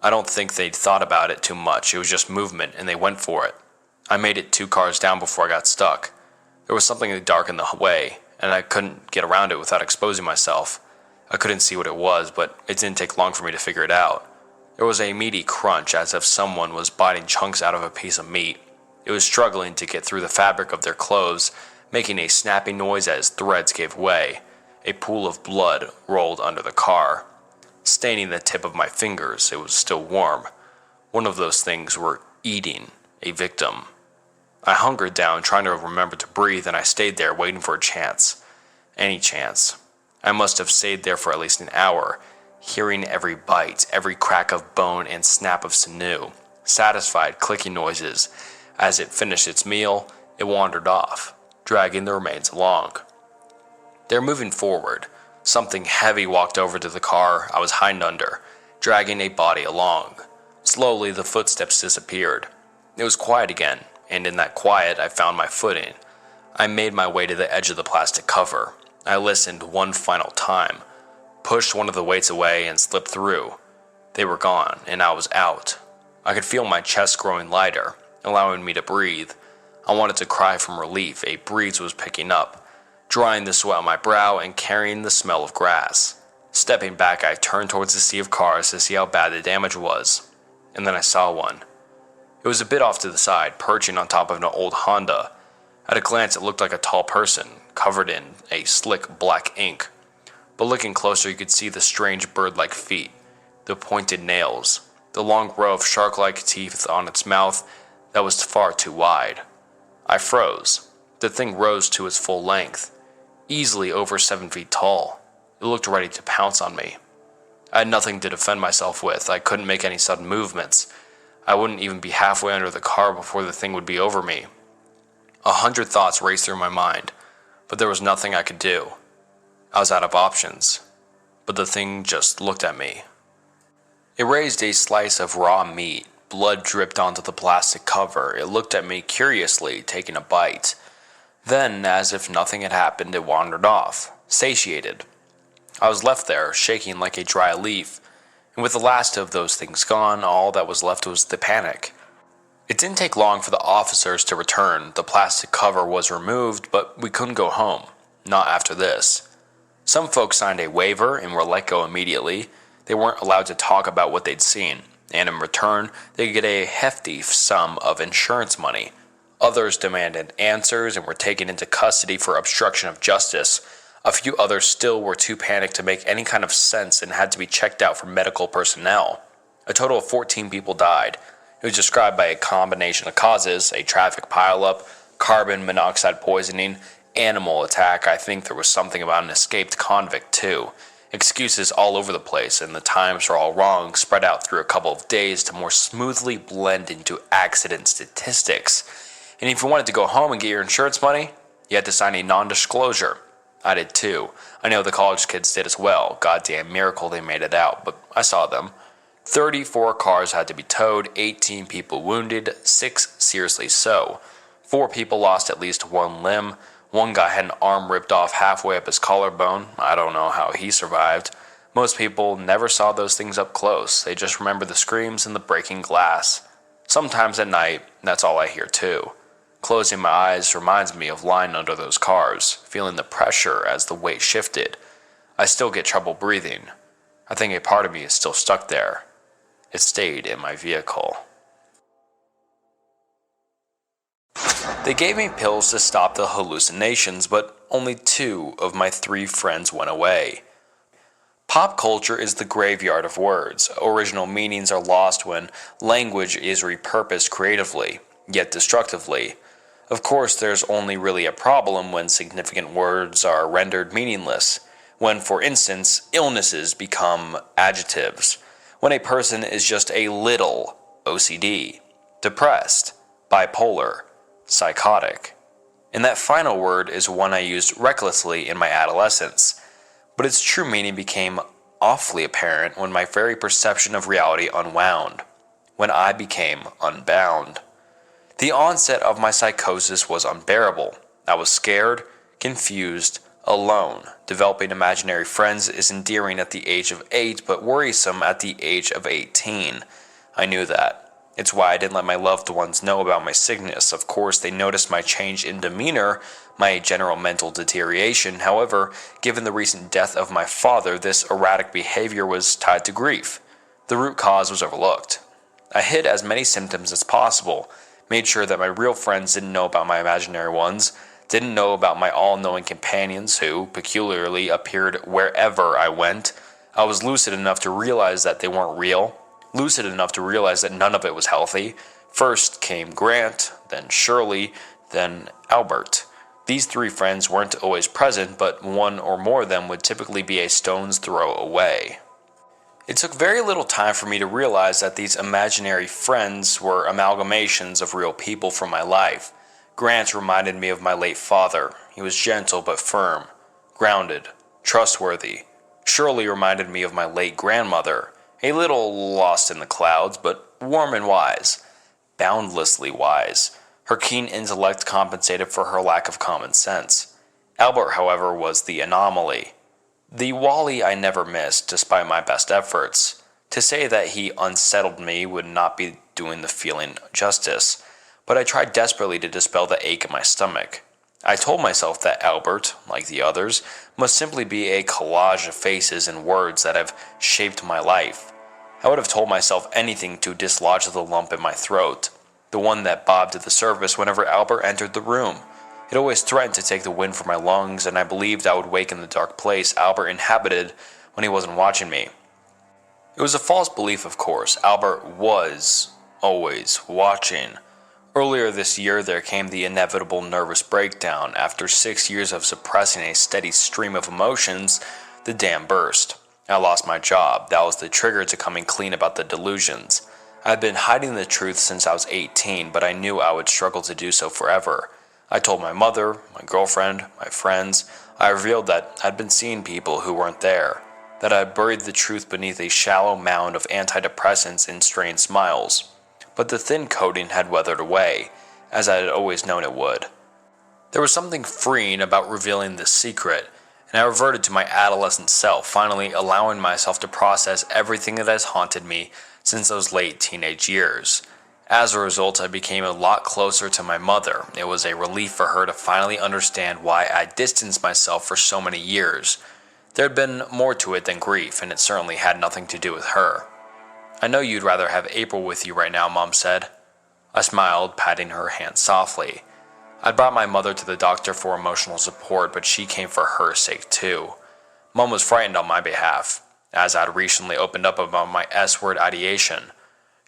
I don't think they'd thought about it too much. It was just movement, and they went for it. I made it 2 cars down before I got stuck. There was something dark in the way, and I couldn't get around it without exposing myself. I couldn't see what it was, but it didn't take long for me to figure it out. There was a meaty crunch, as if someone was biting chunks out of a piece of meat. It was struggling to get through the fabric of their clothes, making a snapping noise as threads gave way. A pool of blood rolled under the car, staining the tip of my fingers. It was still warm. One of those things were eating a victim. I hungered down, trying to remember to breathe, and I stayed there waiting for a chance. Any chance. I must have stayed there for at least an hour, hearing every bite, every crack of bone and snap of sinew, satisfied clicking noises. As it finished its meal, it wandered off, dragging the remains along. They were moving forward. Something heavy walked over to the car I was hiding under, dragging a body along. Slowly, the footsteps disappeared. It was quiet again, and in that quiet, I found my footing. I made my way to the edge of the plastic cover. I listened one final time, pushed one of the weights away, and slipped through. They were gone, and I was out. I could feel my chest growing lighter, allowing me to breathe. I wanted to cry from relief. A breeze was picking up, drying the sweat on my brow and carrying the smell of grass. Stepping back, I turned towards the sea of cars to see how bad the damage was. And then I saw one. It was a bit off to the side, perching on top of an old Honda. At a glance, it looked like a tall person, covered in a slick black ink. But looking closer, you could see the strange bird-like feet, the pointed nails, the long row of shark-like teeth on its mouth that was far too wide. I froze. The thing rose to its full length, easily over 7 feet tall. It looked ready to pounce on me. I had nothing to defend myself with. I couldn't make any sudden movements. I wouldn't even be halfway under the car before the thing would be over me. 100 thoughts raced through my mind, but there was nothing I could do. I was out of options, but the thing just looked at me. It raised a slice of raw meat. Blood dripped onto the plastic cover. It looked at me curiously, taking a bite. Then, as if nothing had happened, it wandered off, satiated. I was left there, shaking like a dry leaf, and with the last of those things gone, all that was left was the panic. It didn't take long for the officers to return. The plastic cover was removed, but we couldn't go home. Not after this. Some folks signed a waiver and were let go immediately. They weren't allowed to talk about what they'd seen, and in return, they could get a hefty sum of insurance money. Others demanded answers and were taken into custody for obstruction of justice. A few others still were too panicked to make any kind of sense and had to be checked out for medical personnel. A total of 14 people died. It was described by a combination of causes: a traffic pileup, carbon monoxide poisoning, animal attack. I think there was something about an escaped convict too. Excuses all over the place, and the times were all wrong, spread out through a couple of days to more smoothly blend into accident statistics. And if you wanted to go home and get your insurance money, you had to sign a non-disclosure. I did too. I know the college kids did as well. Goddamn miracle they made it out, but I saw them. 34 cars had to be towed, 18 people wounded, 6 seriously so. 4 people lost at least one limb. One guy had an arm ripped off halfway up his collarbone. I don't know how he survived. Most people never saw those things up close. They just remember the screams and the breaking glass. Sometimes at night, that's all I hear too. Closing my eyes reminds me of lying under those cars, feeling the pressure as the weight shifted. I still get trouble breathing. I think a part of me is still stuck there. It stayed in my vehicle. They gave me pills to stop the hallucinations, but only 2 of my 3 friends went away. Pop culture is the graveyard of words. Original meanings are lost when language is repurposed creatively, yet destructively. Of course, there's only really a problem when significant words are rendered meaningless. When, for instance, illnesses become adjectives. When a person is just a little OCD, depressed, bipolar, psychotic. And that final word is one I used recklessly in my adolescence. But its true meaning became awfully apparent when my very perception of reality unwound. When I became unbound. The onset of my psychosis was unbearable. I was scared, confused, alone. Developing imaginary friends is endearing at the age of 8, but worrisome at the age of 18. I knew that. It's why I didn't let my loved ones know about my sickness. Of course, they noticed my change in demeanor, my general mental deterioration. However, given the recent death of my father, this erratic behavior was tied to grief. The root cause was overlooked. I hid as many symptoms as possible. Made sure that my real friends didn't know about my imaginary ones, didn't know about my all-knowing companions who, peculiarly, appeared wherever I went. I was lucid enough to realize that they weren't real, lucid enough to realize that none of it was healthy. First came Grant, then Shirley, then Albert. These three friends weren't always present, but one or more of them would typically be a stone's throw away. It took very little time for me to realize that these imaginary friends were amalgamations of real people from my life. Grant reminded me of my late father. He was gentle but firm, grounded, trustworthy. Shirley reminded me of my late grandmother, a little lost in the clouds, but warm and wise, boundlessly wise. Her keen intellect compensated for her lack of common sense. Albert, however, was the anomaly. The Wally I never missed, despite my best efforts. To say that he unsettled me would not be doing the feeling justice, but I tried desperately to dispel the ache in my stomach. I told myself that Albert, like the others, must simply be a collage of faces and words that have shaped my life. I would have told myself anything to dislodge the lump in my throat, the one that bobbed to the surface whenever Albert entered the room. It always threatened to take the wind from my lungs, and I believed I would wake in the dark place Albert inhabited when he wasn't watching me. It was a false belief, of course. Albert was always watching. Earlier this year, there came the inevitable nervous breakdown. After 6 years of suppressing a steady stream of emotions, the dam burst. I lost my job. That was the trigger to coming clean about the delusions. I had been hiding the truth since I was 18, but I knew I would struggle to do so forever. I told my mother, my girlfriend, my friends. I revealed that I'd been seeing people who weren't there, that I had buried the truth beneath a shallow mound of antidepressants and strained smiles. But the thin coating had weathered away, as I had always known it would. There was something freeing about revealing this secret, and I reverted to my adolescent self, finally allowing myself to process everything that has haunted me since those late teenage years. As a result, I became a lot closer to my mother. It was a relief for her to finally understand why I distanced myself for so many years. There had been more to it than grief, and it certainly had nothing to do with her. "I know you'd rather have April with you right now," Mom said. I smiled, patting her hand softly. I'd brought my mother to the doctor for emotional support, but she came for her sake too. Mom was frightened on my behalf, as I'd recently opened up about my S-word ideation.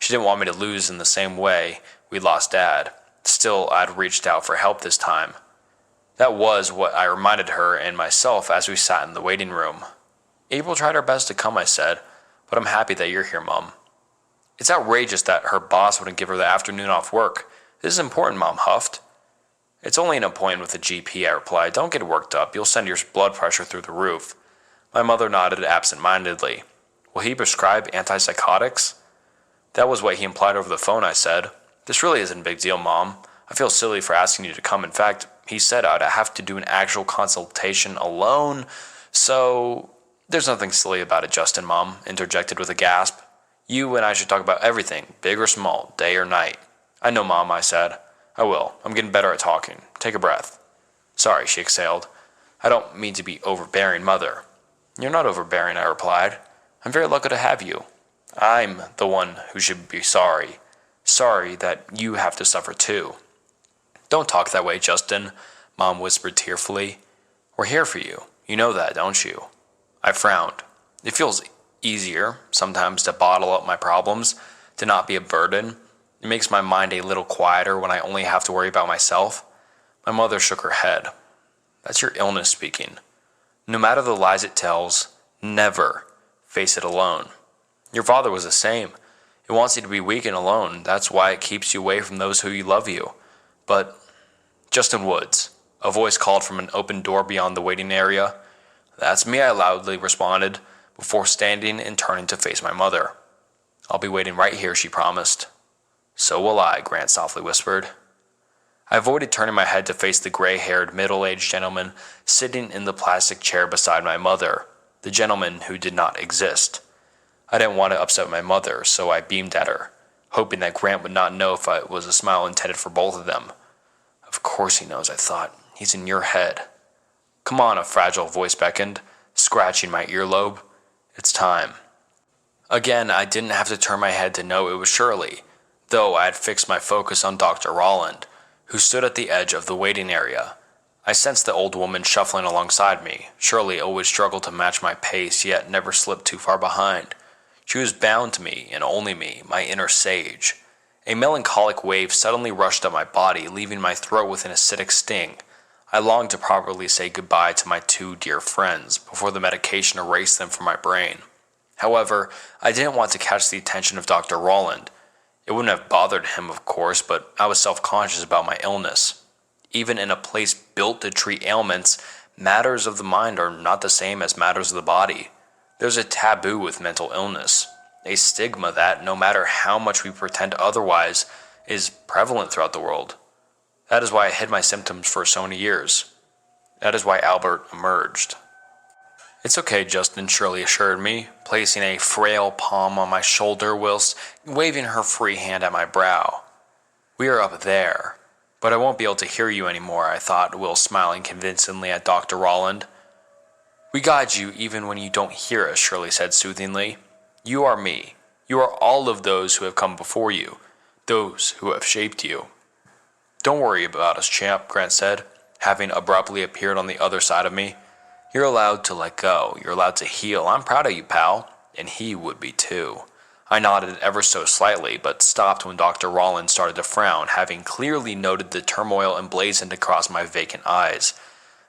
She didn't want me to lose in the same way we lost Dad. Still, I'd reached out for help this time. That was what I reminded her and myself as we sat in the waiting room. "April tried her best to come," I said, "but I'm happy that you're here, Mom." "It's outrageous that her boss wouldn't give her the afternoon off work. This is important," Mom huffed. "It's only an appointment with the GP, I replied. "Don't get worked up. You'll send your blood pressure through the roof." My mother nodded absent-mindedly. "Will he prescribe antipsychotics?" "That was what he implied over the phone," I said. "This really isn't a big deal, Mom. I feel silly for asking you to come. In fact, he said I'd have to do an actual consultation alone, so—" "There's nothing silly about it, Justin," Mom interjected with a gasp. "You and I should talk about everything, big or small, day or night." "I know, Mom," I said. "I will. I'm getting better at talking. Take a breath." "Sorry," she exhaled. "I don't mean to be overbearing, Mother." "You're not overbearing," I replied. "I'm very lucky to have you. I'm the one who should be sorry. Sorry that you have to suffer too." "Don't talk that way, Justin," Mom whispered tearfully. "We're here for you. You know that, don't you?" I frowned. It feels easier sometimes to bottle up my problems, to not be a burden. It makes my mind a little quieter when I only have to worry about myself. My mother shook her head. "That's your illness speaking. No matter the lies it tells, never face it alone. Your father was the same. It wants you to be weak and alone. That's why it keeps you away from those who love you. But—" "Justin Woods," a voice called from an open door beyond the waiting area. "That's me," I loudly responded, before standing and turning to face my mother. "I'll be waiting right here," she promised. "So will I," Grant softly whispered. I avoided turning my head to face the gray-haired, middle-aged gentleman sitting in the plastic chair beside my mother, the gentleman who did not exist. I didn't want to upset my mother, so I beamed at her, hoping that Grant would not know if it was a smile intended for both of them. Of course he knows, I thought. He's in your head. "Come on," a fragile voice beckoned, scratching my earlobe. "It's time." Again, I didn't have to turn my head to know it was Shirley, though I had fixed my focus on Dr. Rolland, who stood at the edge of the waiting area. I sensed the old woman shuffling alongside me. Shirley always struggled to match my pace, yet never slipped too far behind. She was bound to me, and only me, my inner sage. A melancholic wave suddenly rushed up my body, leaving my throat with an acidic sting. I longed to properly say goodbye to my two dear friends before the medication erased them from my brain. However, I didn't want to catch the attention of Dr. Rowland. It wouldn't have bothered him, of course, but I was self-conscious about my illness. Even in a place built to treat ailments, matters of the mind are not the same as matters of the body. There's a taboo with mental illness, a stigma that, no matter how much we pretend otherwise, is prevalent throughout the world. That is why I hid my symptoms for so many years. That is why Albert emerged. "It's okay, Justin," Shirley assured me, placing a frail palm on my shoulder whilst waving her free hand at my brow. "We are up there, but I won't be able to hear you anymore," I thought, whilst smiling convincingly at Dr. Rowland. "We guide you even when you don't hear us," Shirley said soothingly. "You are me. You are all of those who have come before you, those who have shaped you." "Don't worry about us, champ," Grant said, having abruptly appeared on the other side of me. "You're allowed to let go. You're allowed to heal. I'm proud of you, pal." And he would be too. I nodded ever so slightly, but stopped when Dr. Rowland started to frown, having clearly noted the turmoil emblazoned across my vacant eyes.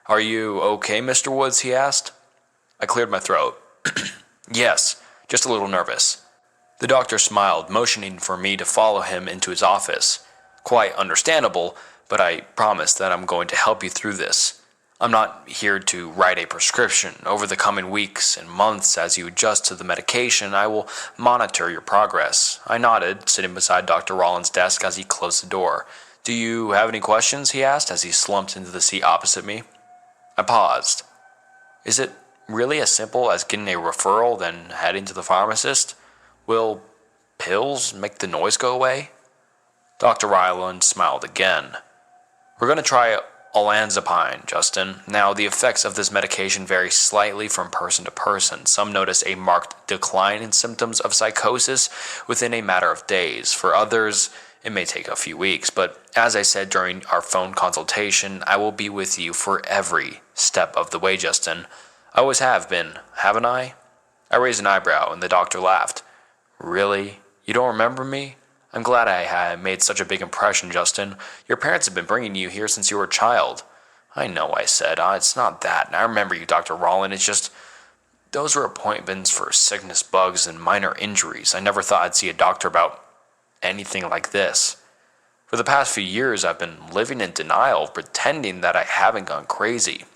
"Are you okay, Mr. Woods?" he asked. I cleared my throat. "Yes, just a little nervous." The doctor smiled, motioning for me to follow him into his office. "Quite understandable, but I promise that I'm going to help you through this. I'm not here to write a prescription. Over the coming weeks and months, as you adjust to the medication, I will monitor your progress." I nodded, sitting beside Dr. Rowland's desk as he closed the door. "Do you have any questions?" he asked as he slumped into the seat opposite me. I paused. "Is it really as simple as getting a referral, then heading to the pharmacist? Will pills make the noise go away?" Dr. Rowland smiled again. "We're going to try olanzapine, Justin. Now, the effects of this medication vary slightly from person to person. Some notice a marked decline in symptoms of psychosis within a matter of days. For others, it may take a few weeks. But as I said during our phone consultation, I will be with you for every step of the way, Justin. I always have been, haven't I?" I raised an eyebrow, and the doctor laughed. "Really? You don't remember me? I'm glad I had made such a big impression, Justin. Your parents have been bringing you here since you were a child." "I know," I said. "It's not that. And I remember you, Dr. Rowland. It's just, those were appointments for sickness bugs and minor injuries. I never thought I'd see a doctor about anything like this. For the past few years, I've been living in denial, pretending that I haven't gone crazy."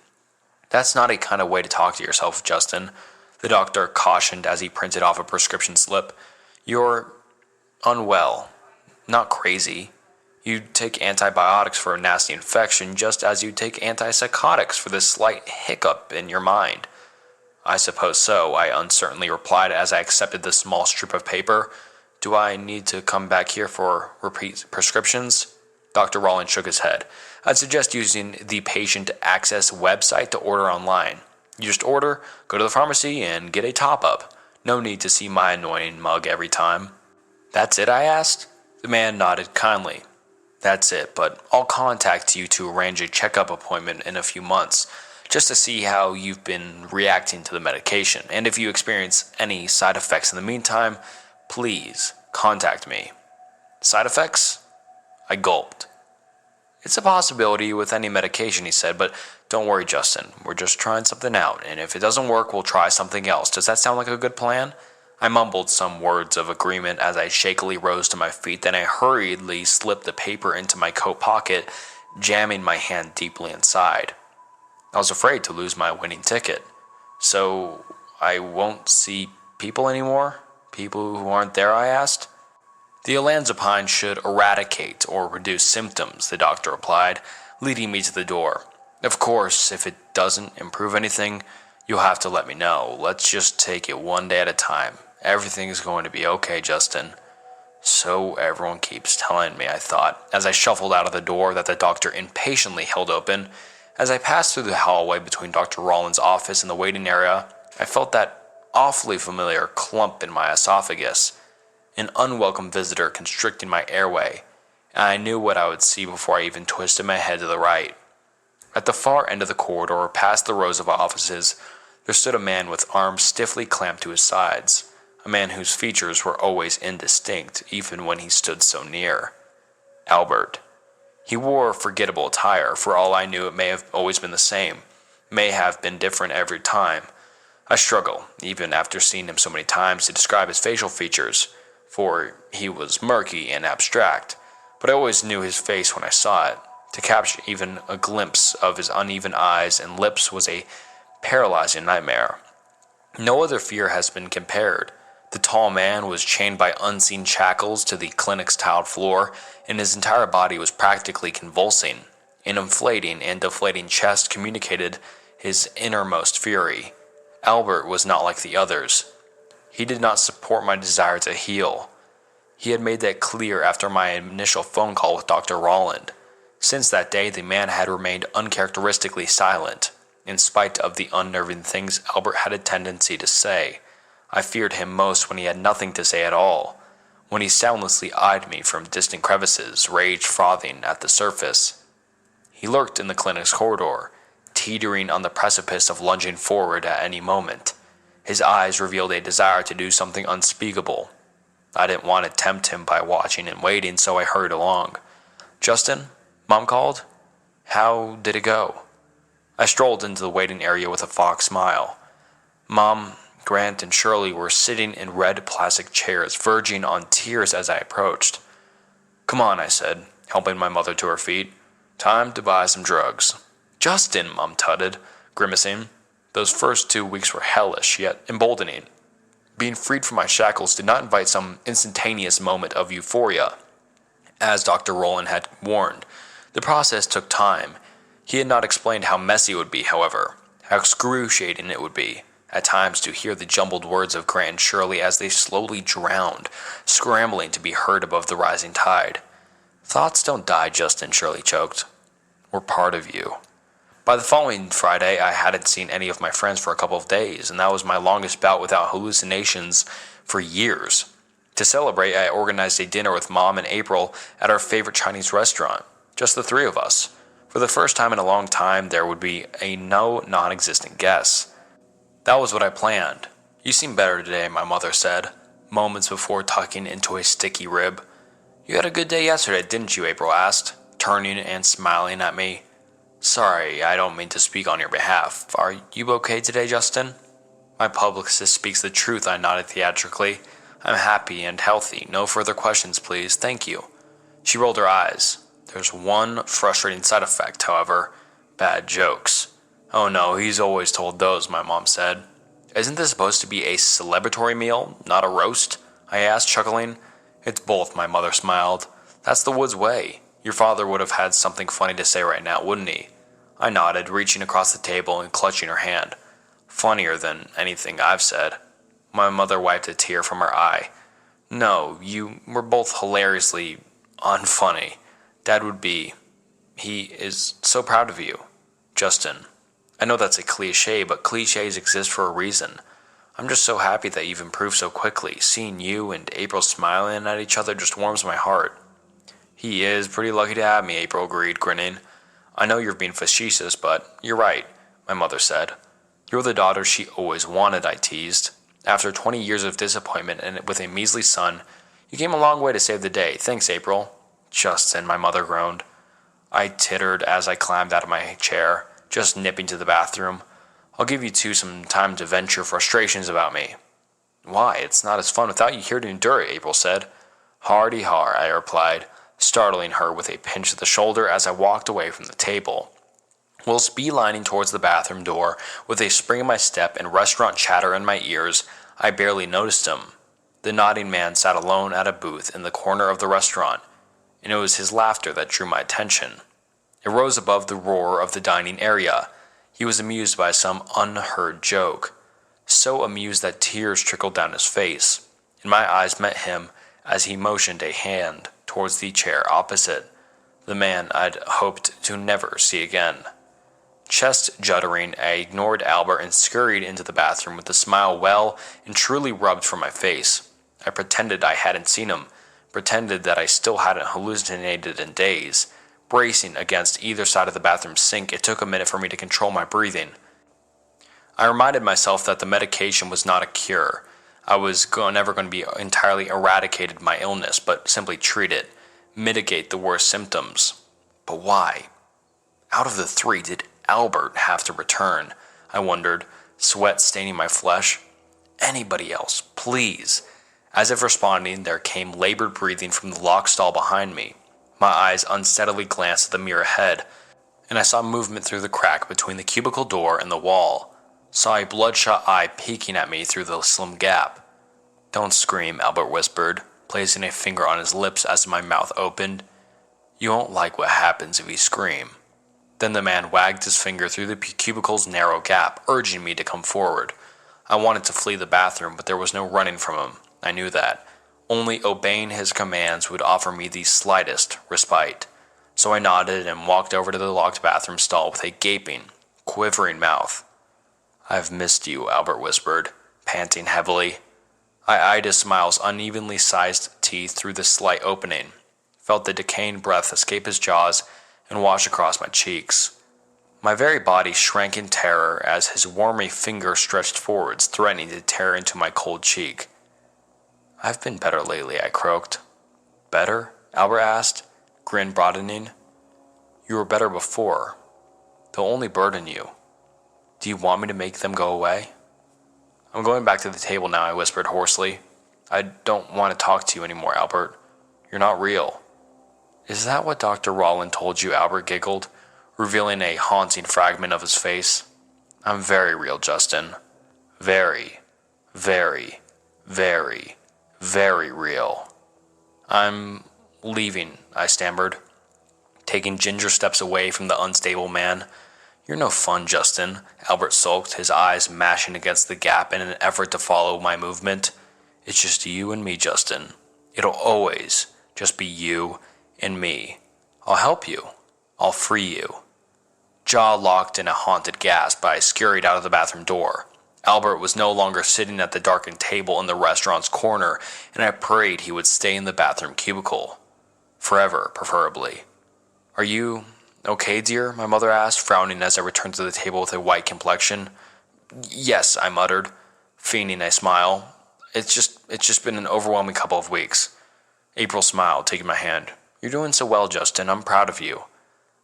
"That's not a kind of way to talk to yourself, Justin," the doctor cautioned as he printed off a prescription slip. "You're unwell, not crazy. You take antibiotics for a nasty infection just as you take antipsychotics for this slight hiccup in your mind." "I suppose so," I uncertainly replied as I accepted the small strip of paper. "Do I need to come back here for repeat prescriptions?" Dr. Rowland shook his head. "I'd suggest using the patient access website to order online. You just order, go to the pharmacy, and get a top-up. No need to see my annoying mug every time." "That's it?" I asked. The man nodded kindly. "That's it, but I'll contact you to arrange a checkup appointment in a few months, just to see how you've been reacting to the medication, and if you experience any side effects in the meantime, please contact me." "Side effects?" I gulped. "It's a possibility with any medication," he said, "but don't worry, Justin. We're just trying something out, and if it doesn't work, we'll try something else. Does that sound like a good plan?" I mumbled some words of agreement as I shakily rose to my feet, then I hurriedly slipped the paper into my coat pocket, jamming my hand deeply inside. I was afraid to lose my winning ticket. "So, I won't see people anymore? People who aren't there?" I asked. "The olanzapine should eradicate or reduce symptoms," the doctor replied, leading me to the door. "Of course, if it doesn't improve anything, you'll have to let me know. Let's just take it one day at a time. Everything's going to be okay, Justin." So everyone keeps telling me, I thought, as I shuffled out of the door that the doctor impatiently held open. As I passed through the hallway between Dr. Rowland's office and the waiting area, I felt that awfully familiar clump in my esophagus, an unwelcome visitor constricting my airway, and I knew what I would see before I even twisted my head to the right. At the far end of the corridor, past the rows of offices, there stood a man with arms stiffly clamped to his sides. a man whose features were always indistinct even when he stood so near. Albert. He wore forgettable attire. For all I knew, it may have always been the same, may have been different every time. I struggle, even after seeing him so many times, to describe his facial features, for he was murky and abstract, but I always knew his face when I saw it. To capture even a glimpse of his uneven eyes and lips was a paralyzing nightmare. No other fear has been compared. The tall man was chained by unseen shackles to the clinic's tiled floor, and his entire body was practically convulsing. An inflating and deflating chest communicated his innermost fury. Albert was not like the others. He did not support my desire to heal. He had made that clear after my initial phone call with Dr. Rolland. Since that day, the man had remained uncharacteristically silent, in spite of the unnerving things Albert had a tendency to say. I feared him most when he had nothing to say at all, when he soundlessly eyed me from distant crevices, rage frothing at the surface. He lurked in the clinic's corridor, teetering on the precipice of lunging forward at any moment. His eyes revealed a desire to do something unspeakable. I didn't want to tempt him by watching and waiting, so I hurried along. "Justin, Mom called? How did it go?" I strolled into the waiting area with a fox smile. Mom, Grant, and Shirley were sitting in red plastic chairs, verging on tears as I approached. "Come on," I said, helping my mother to her feet. "Time to buy some drugs." "Justin," Mom tutted, grimacing. Those first 2 weeks were hellish, yet emboldening. Being freed from my shackles did not invite some instantaneous moment of euphoria. As Dr. Rolland had warned, the process took time. He had not explained how messy it would be, however, how excruciating it would be, at times, to hear the jumbled words of Grant and Shirley as they slowly drowned, scrambling to be heard above the rising tide. "Thoughts don't die," Justin, Shirley choked. "We're part of you." By the following Friday, I hadn't seen any of my friends for a couple of days, and that was my longest bout without hallucinations for years. To celebrate, I organized a dinner with Mom and April at our favorite Chinese restaurant, just the three of us. For the first time in a long time, there would be no non-existent guests. That was what I planned. "You seem better today," my mother said, moments before tucking into a sticky rib. "You had a good day yesterday, didn't you?" April asked, turning and smiling at me. "Sorry, I don't mean to speak on your behalf. Are you okay today, Justin?" "My publicist speaks the truth," I nodded theatrically. "I'm happy and healthy. No further questions, please. Thank you." She rolled her eyes. "There's one frustrating side effect, however. Bad jokes." "Oh no, he's always told those," my mom said. "Isn't this supposed to be a celebratory meal, not a roast?" I asked, chuckling. "It's both," my mother smiled. "That's the Woods way. Your father would have had something funny to say right now, wouldn't he?" I nodded, reaching across the table and clutching her hand. "Funnier than anything I've said." My mother wiped a tear from her eye. "No, you were both hilariously unfunny. Dad would be. He is so proud of you. Justin. I know that's a cliche, but cliches exist for a reason. I'm just so happy that you've improved so quickly. Seeing you and April smiling at each other just warms my heart." "He is pretty lucky to have me," April agreed, grinning. "I know you're being facetious, but you're right," my mother said. "You're the daughter she always wanted," I teased. "After 20 years of disappointment and with a measly son, you came a long way to save the day. Thanks, April." "Justin," my mother groaned. I tittered as I climbed out of my chair, just nipping to the bathroom. "I'll give you two some time to vent your frustrations about me." "Why, it's not as fun without you here to endure it," April said. "Hardy har," I replied, startling her with a pinch of the shoulder as I walked away from the table. Whilst beelining towards the bathroom door, with a spring in my step and restaurant chatter in my ears, I barely noticed him. The nodding man sat alone at a booth in the corner of the restaurant, and it was his laughter that drew my attention. It rose above the roar of the dining area. He was amused by some unheard joke, so amused that tears trickled down his face, and my eyes met him as he motioned a hand towards the chair opposite, the man I'd hoped to never see again. Chest juddering, I ignored Albert and scurried into the bathroom with a smile well and truly rubbed from my face. I pretended I hadn't seen him, pretended that I still hadn't hallucinated in days. Bracing against either side of the bathroom sink, it took a minute for me to control my breathing. I reminded myself that the medication was not a cure. I was never going to be entirely eradicated my illness, but simply treat it, mitigate the worst symptoms. But why? Out of the three, did Albert have to return? I wondered, sweat staining my flesh. Anybody else, please. As if responding, there came labored breathing from the lock stall behind me. My eyes unsteadily glanced at the mirror ahead, and I saw movement through the crack between the cubicle door and the wall. Saw a bloodshot eye peeking at me through the slim gap. "Don't scream," Albert whispered, placing a finger on his lips as my mouth opened. "You won't like what happens if you scream." Then the man wagged his finger through the cubicle's narrow gap, urging me to come forward. I wanted to flee the bathroom, but there was no running from him. I knew that. Only obeying his commands would offer me the slightest respite. So I nodded and walked over to the locked bathroom stall with a gaping, quivering mouth. "I've missed you," Albert whispered, panting heavily. I eyed his smile's unevenly sized teeth through the slight opening, felt the decaying breath escape his jaws and wash across my cheeks. My very body shrank in terror as his wormy finger stretched forwards, threatening to tear into my cold cheek. "I've been better lately," I croaked. "Better?" Albert asked, grin broadening. "You were better before. They'll only burden you. Do you want me to make them go away?" "I'm going back to the table now," I whispered hoarsely. "I don't want to talk to you anymore, Albert. You're not real." "Is that what Dr. Rollin told you?" Albert giggled, revealing a haunting fragment of his face. "I'm very real, Justin. Very, very, very, very real." "I'm leaving," I stammered, taking ginger steps away from the unstable man. "You're no fun, Justin," Albert sulked, his eyes mashing against the gap in an effort to follow my movement. "It's just you and me, Justin. It'll always just be you and me. I'll help you. I'll free you." Jaw locked in a haunted gasp, I scurried out of the bathroom door. Albert was no longer sitting at the darkened table in the restaurant's corner, and I prayed he would stay in the bathroom cubicle. Forever, preferably. "Are you okay, dear?" my mother asked, frowning as I returned to the table with a white complexion. "Yes," I muttered, feigning a smile. It's just been an overwhelming couple of weeks." April smiled, taking my hand. "You're doing so well, Justin. I'm proud of you."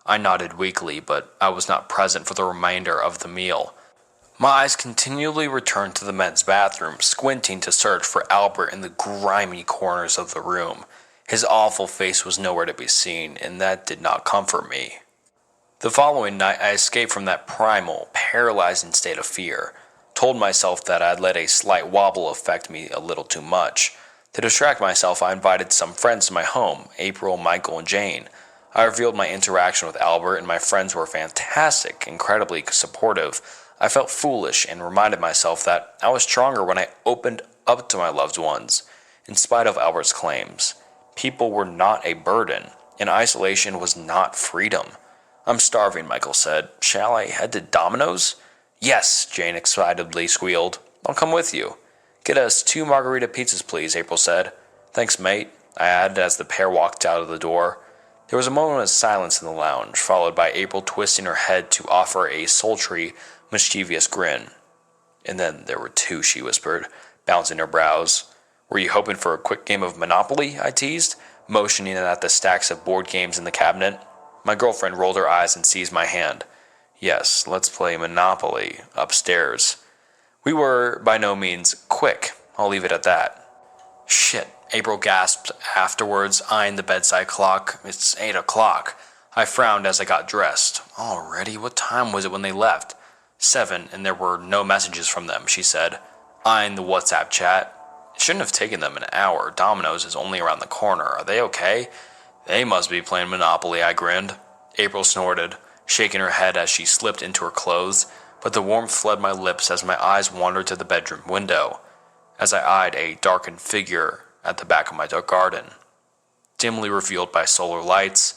I nodded weakly, but I was not present for the remainder of the meal. My eyes continually returned to the men's bathroom, squinting to search for Albert in the grimy corners of the room. His awful face was nowhere to be seen, and that did not comfort me. The following night, I escaped from that primal, paralyzing state of fear. Told myself that I'd let a slight wobble affect me a little too much. To distract myself, I invited some friends to my home, April, Michael, and Jane. I revealed my interaction with Albert, and my friends were fantastic, incredibly supportive. I felt foolish and reminded myself that I was stronger when I opened up to my loved ones. In spite of Albert's claims, people were not a burden, and isolation was not freedom. "I'm starving," Michael said. "Shall I head to Domino's?" "Yes," Jane excitedly squealed. "I'll come with you." "Get us 2 margarita pizzas, please," April said. "Thanks, mate," I added as the pair walked out of the door. There was a moment of silence in the lounge, followed by April twisting her head to offer a sultry, mischievous grin. "And then there were 2, she whispered, bouncing her brows. "Were you hoping for a quick game of Monopoly?" I teased, motioning at the stacks of board games in the cabinet. My girlfriend rolled her eyes and seized my hand. "Yes, let's play Monopoly upstairs." We were, by no means, quick. I'll leave it at that. "Shit," April gasped afterwards, eyeing the bedside clock. "It's 8 o'clock. I frowned as I got dressed. "Already? What time was it when they left?" 7, and there were no messages from them, she said, eyeing the WhatsApp chat. "It shouldn't have taken them an hour. Domino's is only around the corner. Are they okay?" "They must be playing Monopoly," I grinned. April snorted, shaking her head as she slipped into her clothes, but the warmth fled my lips as my eyes wandered to the bedroom window, as I eyed a darkened figure at the back of my garden. Dimly revealed by solar lights,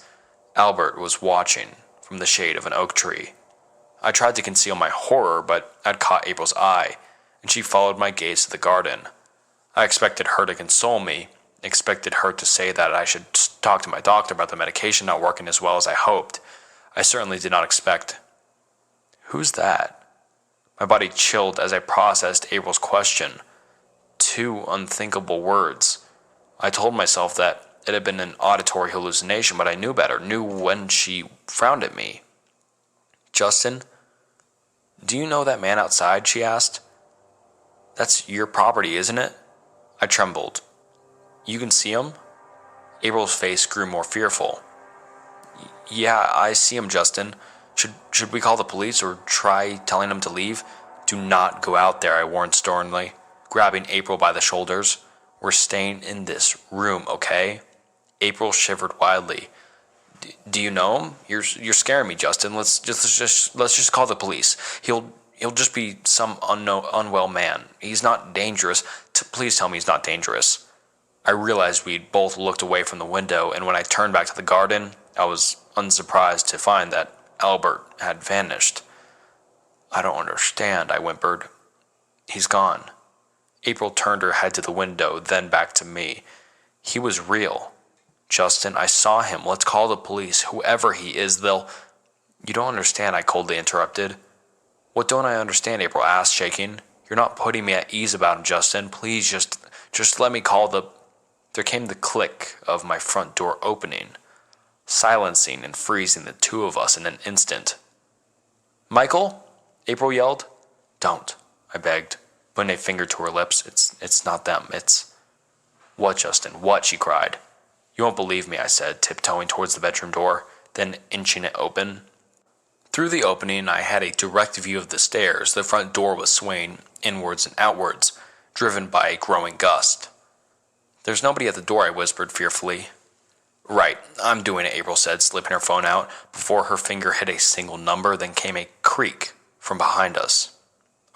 Albert was watching from the shade of an oak tree. I tried to conceal my horror, but I'd caught April's eye, and she followed my gaze to the garden. I expected her to console me, expected her to say that I should talk to my doctor about the medication not working as well as I hoped. I certainly did not expect. "Who's that?" My body chilled as I processed April's question. two unthinkable words. I told myself that it had been an auditory hallucination, but I knew better, knew when she frowned at me. "Justin, do you know that man outside?" she asked. "That's your property, isn't it?" I trembled. "You can see him?" April's face grew more fearful. "Yeah, I see him, Justin. Should we call the police or try telling him to leave?" "Do not go out there," I warned sternly, grabbing April by the shoulders. "We're staying in this room, okay?" April shivered wildly. Do you know him? You're scaring me, Justin. Let's just call the police. He'll just be some unwell man. He's not dangerous. Please tell me he's not dangerous." I realized we'd both looked away from the window, and when I turned back to the garden, I was unsurprised to find that Albert had vanished. "I don't understand," I whimpered. "He's gone." April turned her head to the window, then back to me. "He was real. Justin, I saw him. Let's call the police. Whoever he is, they'll—" "You don't understand," I coldly interrupted. "What don't I understand?" April asked, shaking. "You're not putting me at ease about him, Justin. Please just let me call the—" There came the click of my front door opening, silencing and freezing the two of us in an instant. "Michael?" April yelled. "Don't," I begged, putting a finger to her lips. It's not them. It's—" "What, Justin? What?" she cried. "You won't believe me," I said, tiptoeing towards the bedroom door, then inching it open. Through the opening, I had a direct view of the stairs. The front door was swaying inwards and outwards, driven by a growing gust. "There's nobody at the door," I whispered fearfully. "Right, I'm doing it," April said, slipping her phone out. Before her finger hit a single number, then came a creak from behind us.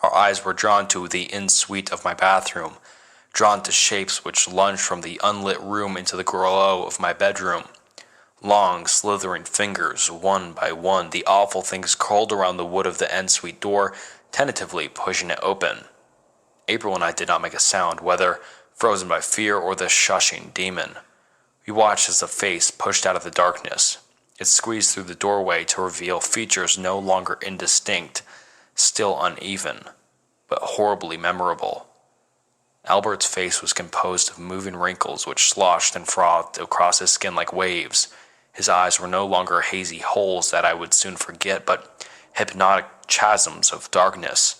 Our eyes were drawn to the in-suite of my bathroom, drawn to shapes which lunged from the unlit room into the glow of my bedroom. Long, slithering fingers, one by one, the awful things curled around the wood of the en-suite door, tentatively pushing it open. April and I did not make a sound, whether frozen by fear or the shushing demon. We watched as the face pushed out of the darkness. It squeezed through the doorway to reveal features no longer indistinct, still uneven, but horribly memorable. Albert's face was composed of moving wrinkles which sloshed and frothed across his skin like waves. His eyes were no longer hazy holes that I would soon forget, but hypnotic chasms of darkness.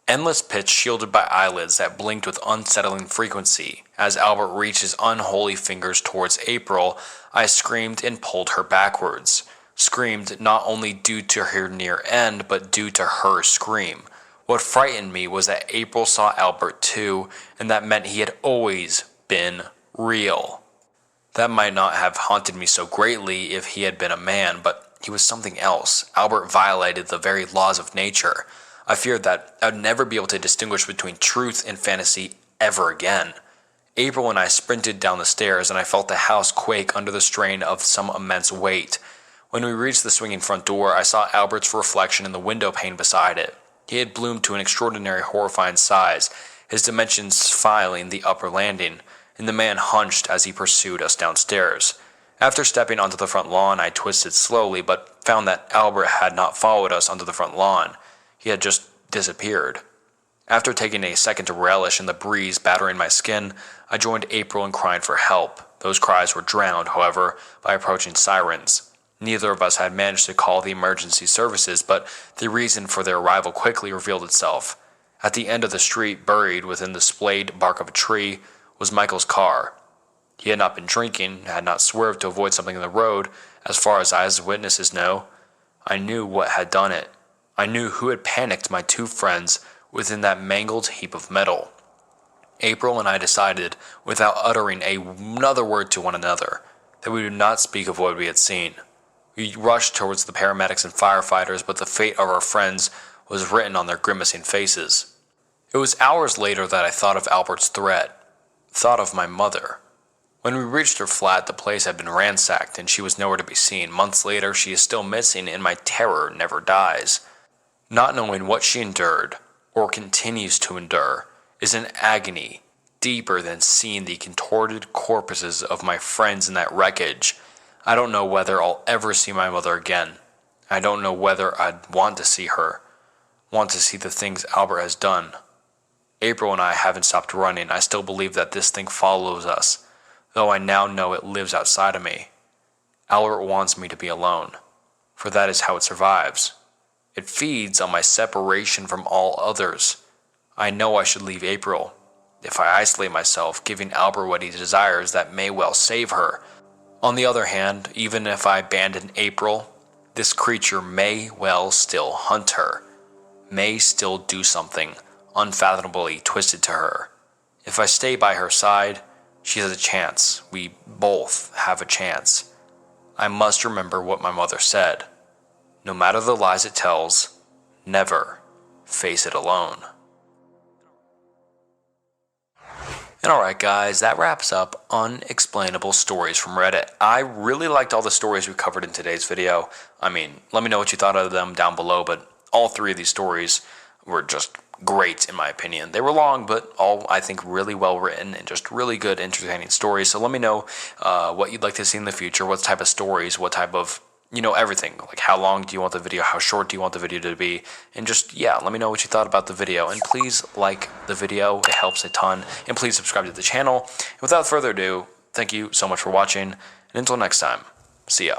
Endless pits shielded by eyelids that blinked with unsettling frequency. As Albert reached his unholy fingers towards April, I screamed and pulled her backwards. Screamed not only due to her near end, but due to her scream. What frightened me was that April saw Albert too, and that meant he had always been real. That might not have haunted me so greatly if he had been a man, but he was something else. Albert violated the very laws of nature. I feared that I would never be able to distinguish between truth and fantasy ever again. April and I sprinted down the stairs, and I felt the house quake under the strain of some immense weight. When we reached the swinging front door, I saw Albert's reflection in the window pane beside it. He had bloomed to an extraordinary horrifying size, his dimensions filing the upper landing, and the man hunched as he pursued us downstairs. After stepping onto the front lawn, I twisted slowly, but found that Albert had not followed us onto the front lawn. He had just disappeared. After taking a second to relish in the breeze battering my skin, I joined April in crying for help. Those cries were drowned, however, by approaching sirens. Neither of us had managed to call the emergency services, but the reason for their arrival quickly revealed itself. At the end of the street, buried within the splayed bark of a tree, was Michael's car. He had not been drinking, had not swerved to avoid something in the road, as far as eyewitnesses know. I knew what had done it. I knew who had panicked my two friends within that mangled heap of metal. April and I decided, without uttering another word to one another, that we would not speak of what we had seen. We rushed towards the paramedics and firefighters, but the fate of our friends was written on their grimacing faces. It was hours later that I thought of Albert's threat, thought of my mother. When we reached her flat, the place had been ransacked, and she was nowhere to be seen. Months later, she is still missing, and my terror never dies. Not knowing what she endured, or continues to endure, is an agony deeper than seeing the contorted corpses of my friends in that wreckage. I don't know whether I'll ever see my mother again. I don't know whether I'd want to see her, want to see the things Albert has done. April and I haven't stopped running. I still believe that this thing follows us, though I now know it lives outside of me. Albert wants me to be alone, for that is how it survives. It feeds on my separation from all others. I know I should leave April. If I isolate myself, giving Albert what he desires, that may well save her. On the other hand, even if I abandon April, this creature may well still hunt her, may still do something unfathomably twisted to her. If I stay by her side, she has a chance. We both have a chance. I must remember what my mother said. No matter the lies it tells, never face it alone. And alright guys, that wraps up Unexplainable Stories from Reddit. I really liked all the stories we covered in today's video. I mean, let me know what you thought of them down below, but all three of these stories were just great in my opinion. They were long, but all I think really well written and just really good, entertaining stories. So let me know what you'd like to see in the future, what type of stories, what type of, everything. Like how long do you want the video, how short do you want the video to be, and just, yeah, let me know what you thought about the video. And please like the video, it helps a ton, and please subscribe to the channel. And without further ado, thank you so much for watching, and until next time, see ya.